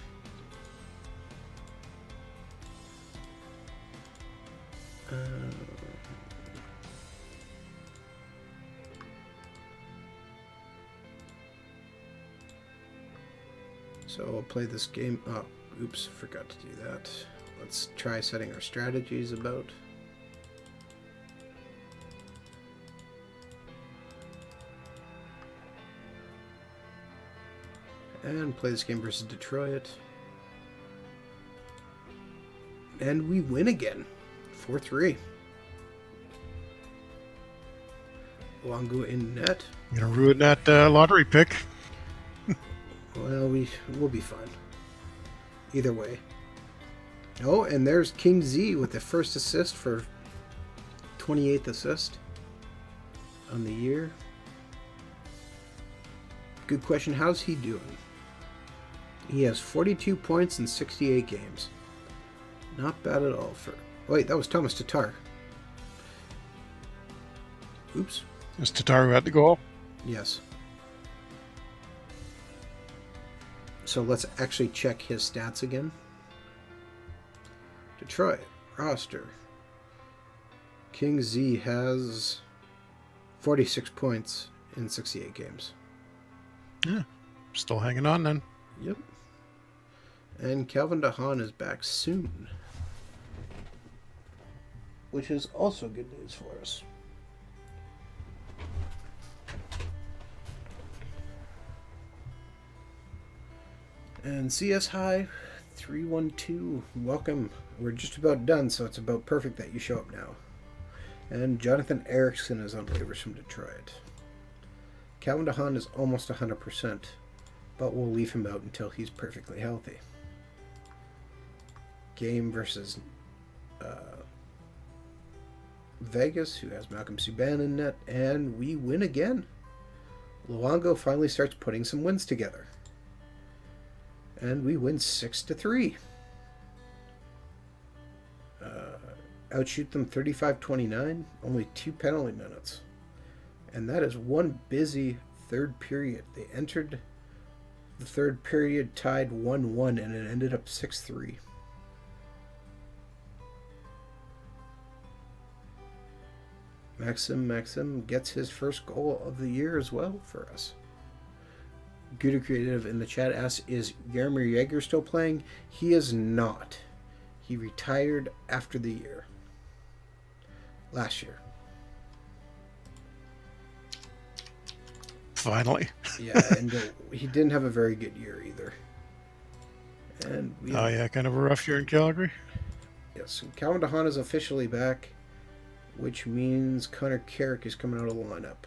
So we'll play this game. Oh, oops, forgot to do that. Let's try setting our strategies about. And play this game versus Detroit. And we win again. 4-3. Luongo in net. You're going to ruin that lottery pick. Well, we'll be fine. Either way. Oh, and there's King Z with the first assist for 28th assist on the year. Good question. How's he doing? He has 42 points in 68 games. Not bad at all for... Wait, that was Thomas Tatar. Oops. Is Tatar who had the goal? Yes. So let's actually check his stats again. Detroit roster. King Z has 46 points in 68 games. Yeah, still hanging on then. Yep. And Calvin DeHaan is back soon, which is also good news for us. And CS High 312, welcome. We're just about done, so it's about perfect that you show up now. And Jonathan Erickson is on waivers from Detroit. Calvin DeHaan is almost 100%, but we'll leave him out until he's perfectly healthy. Game versus Vegas, who has Malcolm Subban in net, and we win again. Luongo finally starts putting some wins together. And we win 6-3. Outshoot them 35-29. Only 2 penalty minutes. And that is one busy third period. They entered the third period tied 1-1 and it ended up 6-3. Maxim gets his first goal of the year as well for us. Gouda Creative in the chat asks, is Jaromir Jagr still playing? He is not. He retired after the year. Last year. Finally. Yeah, and he didn't have a very good year either. And kind of a rough year in Calgary. Yes, Calvin DeHaan is officially back, which means Connor Carrick is coming out of the lineup.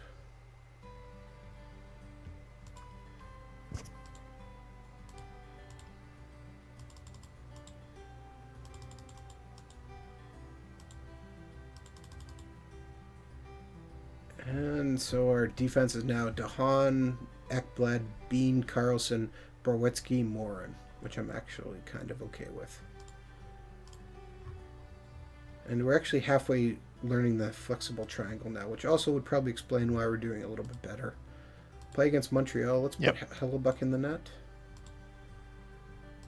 And so our defense is now DeHaan, Ekblad, Bean, Carlson, Borwitzky, Morin, which I'm actually kind of okay with. And we're actually halfway learning the flexible triangle now, which also would probably explain why we're doing a little bit better. Play against Montreal. Let's put Hellebuck in the net.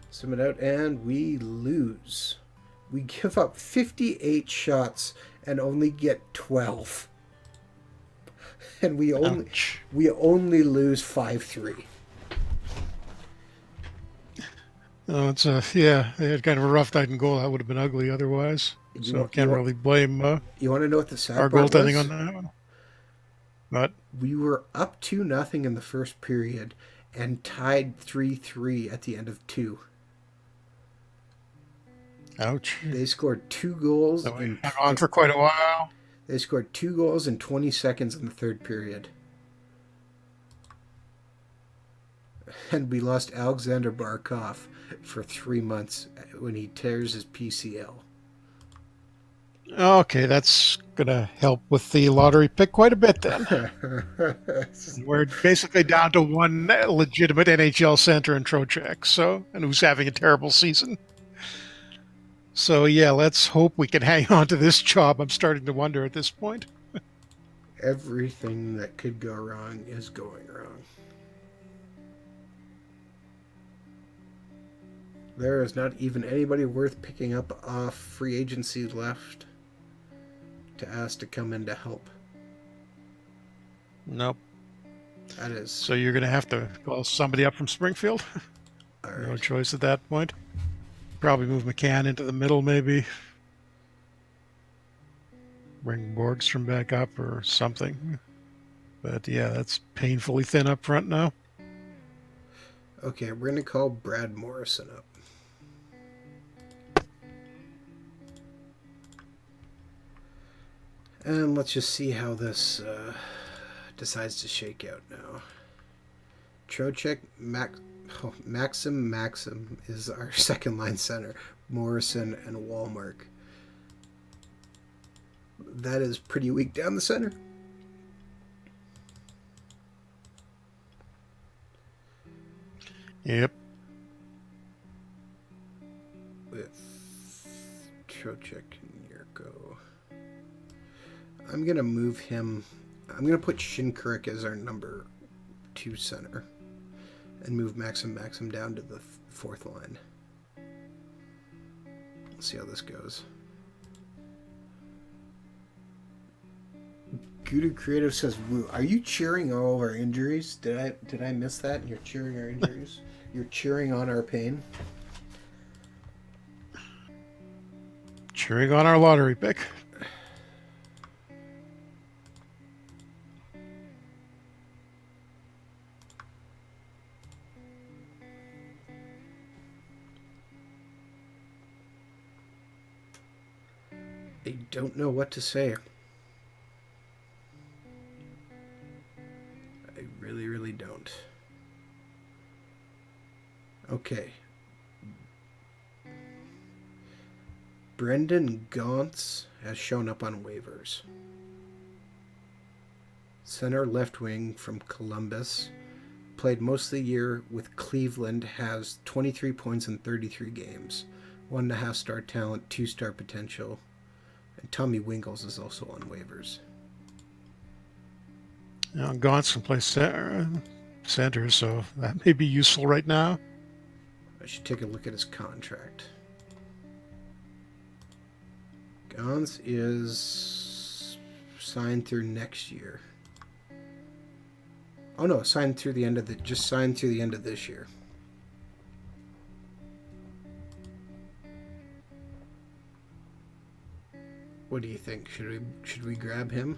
Submit out, and we lose. We give up 58 shots and only get 12. And we only lose 5-3. Oh, they had kind of a rough night in goal. That would have been ugly otherwise. Can't really blame you want to know what the sad our part goaltending was? on that one. But we were up 2-0 in the first period and tied 3-3 at the end of 2. Ouch. They scored 2 goals. So we hung on for quite a while. They scored 2 goals in 20 seconds in the third period. And we lost Alexander Barkov for 3 months when he tears his PCL. Okay, that's going to help with the lottery pick quite a bit then. We're basically down to one legitimate NHL center in Trocheck, and who's having a terrible season. So, yeah, let's hope we can hang on to this job. I'm starting to wonder at this point. Everything that could go wrong is going wrong. There is not even anybody worth picking up off free agency left to ask to come in to help. Nope. That is. So you're going to have to call somebody up from Springfield? All right. No choice at that point. Probably move McCann into the middle, maybe. Bring Borgstrom back up or something. But yeah, that's painfully thin up front now. Okay, we're going to call Brad Morrison up. And let's just see how this decides to shake out now. Trocheck, Maxim is our second line center. Morrison and Wallmark. That is pretty weak down the center. Yep. With Trocheck and Yurko. I'm going to move him. I'm going to put Shinkurik as our number 2 center. And move Maxim down to the 4th line. Let's see how this goes. Guru Creative says, "Woo, are you cheering all of our injuries? Did I miss that? You're cheering our injuries? You're cheering on our pain?" Cheering on our lottery pick. I don't know what to say. I really, really don't. Okay. Brendan Gauntz has shown up on waivers. Center left wing from Columbus. Played most of the year with Cleveland. Has 23 points in 33 games. 1.5 star talent, 2-star potential. And Tommy Wingles is also on waivers. Now, Gauntz can play center, so that may be useful right now. I should take a look at his contract. Gauntz is signed through next year. Oh no, signed through the end of this year. What do you think? Should we grab him?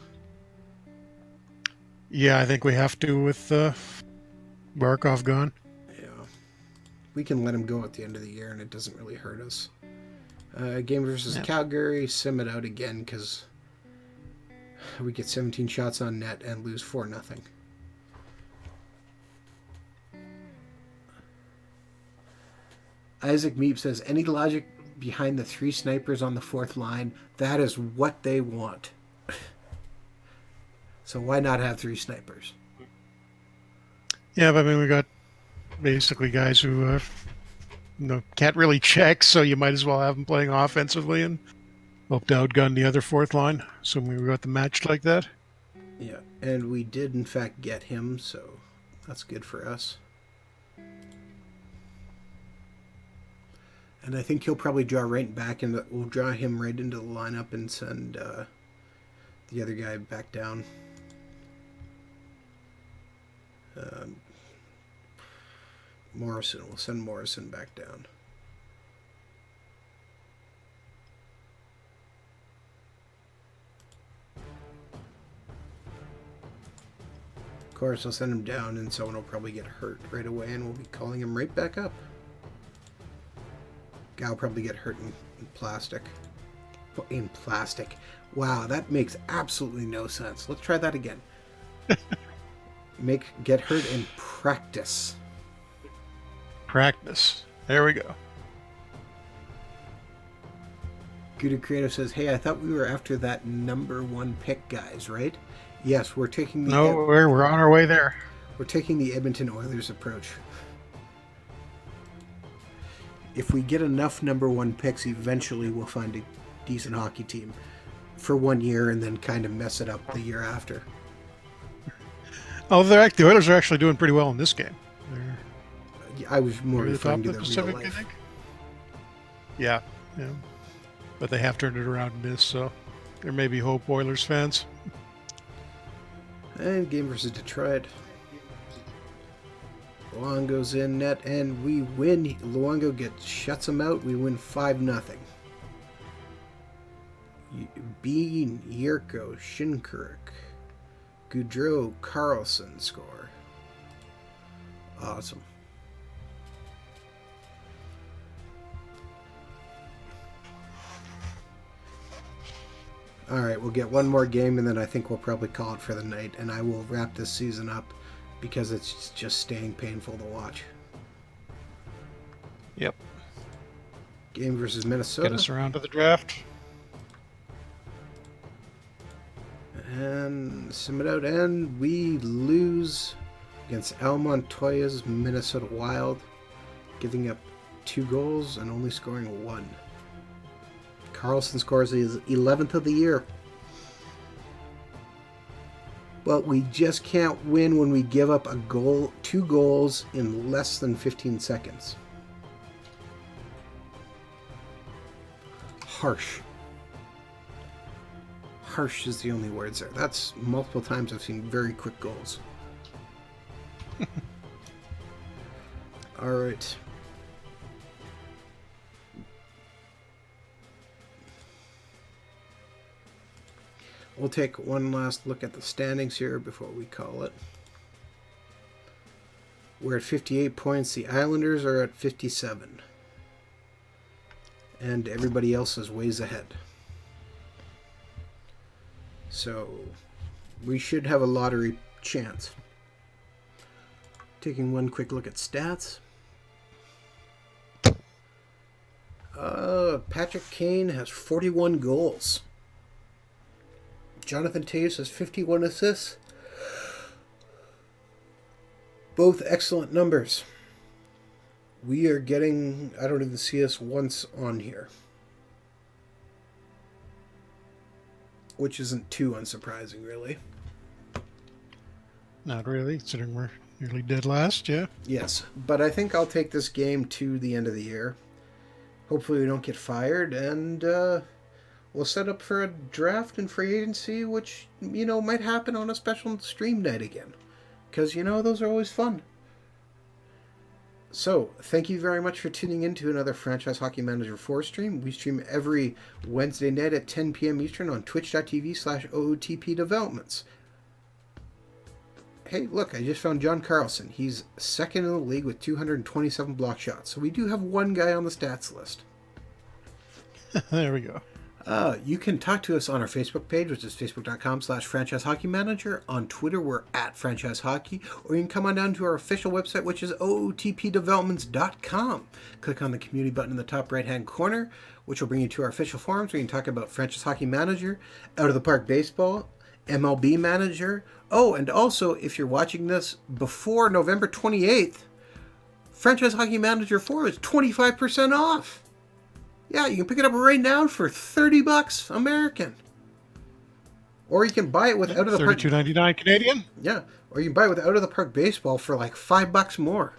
Yeah, I think we have to with Barkov gone. Yeah. We can let him go at the end of the year and it doesn't really hurt us. Game versus Calgary, sim it out again because we get 17 shots on net and lose 4-0. Isaac Meep says, any logic behind the 3 snipers on the 4th line? That is what they want. So why not have 3 snipers? Yeah, but I mean, we got basically guys who can't really check, so you might as well have them playing offensively and help to outgun the other fourth line. So we got the match like that. Yeah, and we did in fact get him, so that's good for us. And I think he'll probably draw right back into. We'll draw him right into the lineup and send the other guy back down. Morrison. We'll send Morrison back down. Of course, I'll send him down, and someone will probably get hurt right away, and we'll be calling him right back up. Guy will probably get hurt in plastic. In plastic. Wow, that makes absolutely no sense. Let's try that again. Get hurt in practice. Practice. There we go. Gouda Creative says, "Hey, I thought we were after that number 1 pick, guys, right?" Yes, we're taking the... No, we're on our way there. We're taking the Edmonton Oilers approach. If we get enough number 1 picks, eventually we'll find a decent hockey team for 1 year and then kind of mess it up the year after. Oh, the Oilers are actually doing pretty well in this game. I was more referring to the Pacific, real life. I think. Yeah. But they have turned it around in this, so there may be hope, Oilers fans. And game versus Detroit. Luongo's in net, and we win. Luongo shuts him out. We win 5-0. Bean, Yurko, Shinkaruk, Gaudreau, Carlson score. Awesome. All right, we'll get one more game, and then I think we'll probably call it for the night, and I will wrap this season up because it's just staying painful to watch. Yep. Game versus Minnesota. Get us around to the draft. And sim it out, and we lose against Al Montoya's Minnesota Wild, giving up 2 goals and only scoring 1. Carlson scores his 11th of the year. But we just can't win when we give up 2 goals in less than 15 seconds. Harsh. Harsh is the only words there. That's multiple times I've seen very quick goals. All right. We'll take one last look at the standings here before we call it. We're at 58 points. The Islanders are at 57. And everybody else is ways ahead. So we should have a lottery chance. Taking one quick look at stats. Patrick Kane has 41 goals. Jonathan Toews has 51 assists. Both excellent numbers. We are getting... I don't even see us once on here. Which isn't too unsurprising, really. Not really, considering we're nearly dead last, yeah. Yes, but I think I'll take this game to the end of the year. Hopefully we don't get fired, and we'll set up for a draft and free agency, which, might happen on a special stream night again. Because, those are always fun. So, thank you very much for tuning in to another Franchise Hockey Manager 4 stream. We stream every Wednesday night at 10 p.m. Eastern on twitch.tv/OOTP Developments. Hey, look, I just found John Carlson. He's second in the league with 227 block shots. So we do have one guy on the stats list. There we go. You can talk to us on our Facebook page, which is facebook.com/Franchise Hockey Manager. On Twitter, we're at Franchise Hockey. Or you can come on down to our official website, which is ootpdevelopments.com. Click on the community button in the top right-hand corner, which will bring you to our official forums where you can talk about Franchise Hockey Manager, Out of the Park Baseball, MLB Manager. Oh, and also, if you're watching this before November 28th, Franchise Hockey Manager 4 is 25% off. Yeah, you can pick it up right now for $30 American. Or you can buy it with Out of the Park. $32.99 Canadian. Yeah, or you can buy it with Out of the Park Baseball for like $5 more.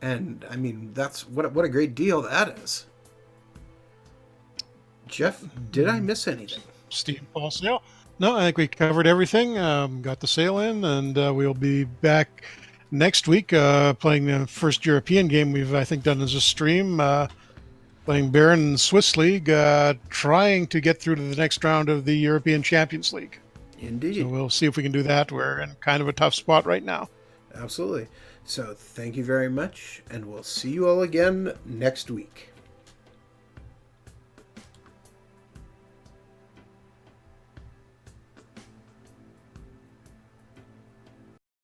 And I mean, that's what a great deal that is. Jeff, did I miss anything? Steve Paul sale. No, I think we covered everything. Got the sale in, and we'll be back next week playing the first European game we've, I think, done as a stream. Playing Baron Swiss League, trying to get through to the next round of the European Champions League. Indeed. So we'll see if we can do that. We're in kind of a tough spot right now. Absolutely. So thank you very much, and we'll see you all again next week.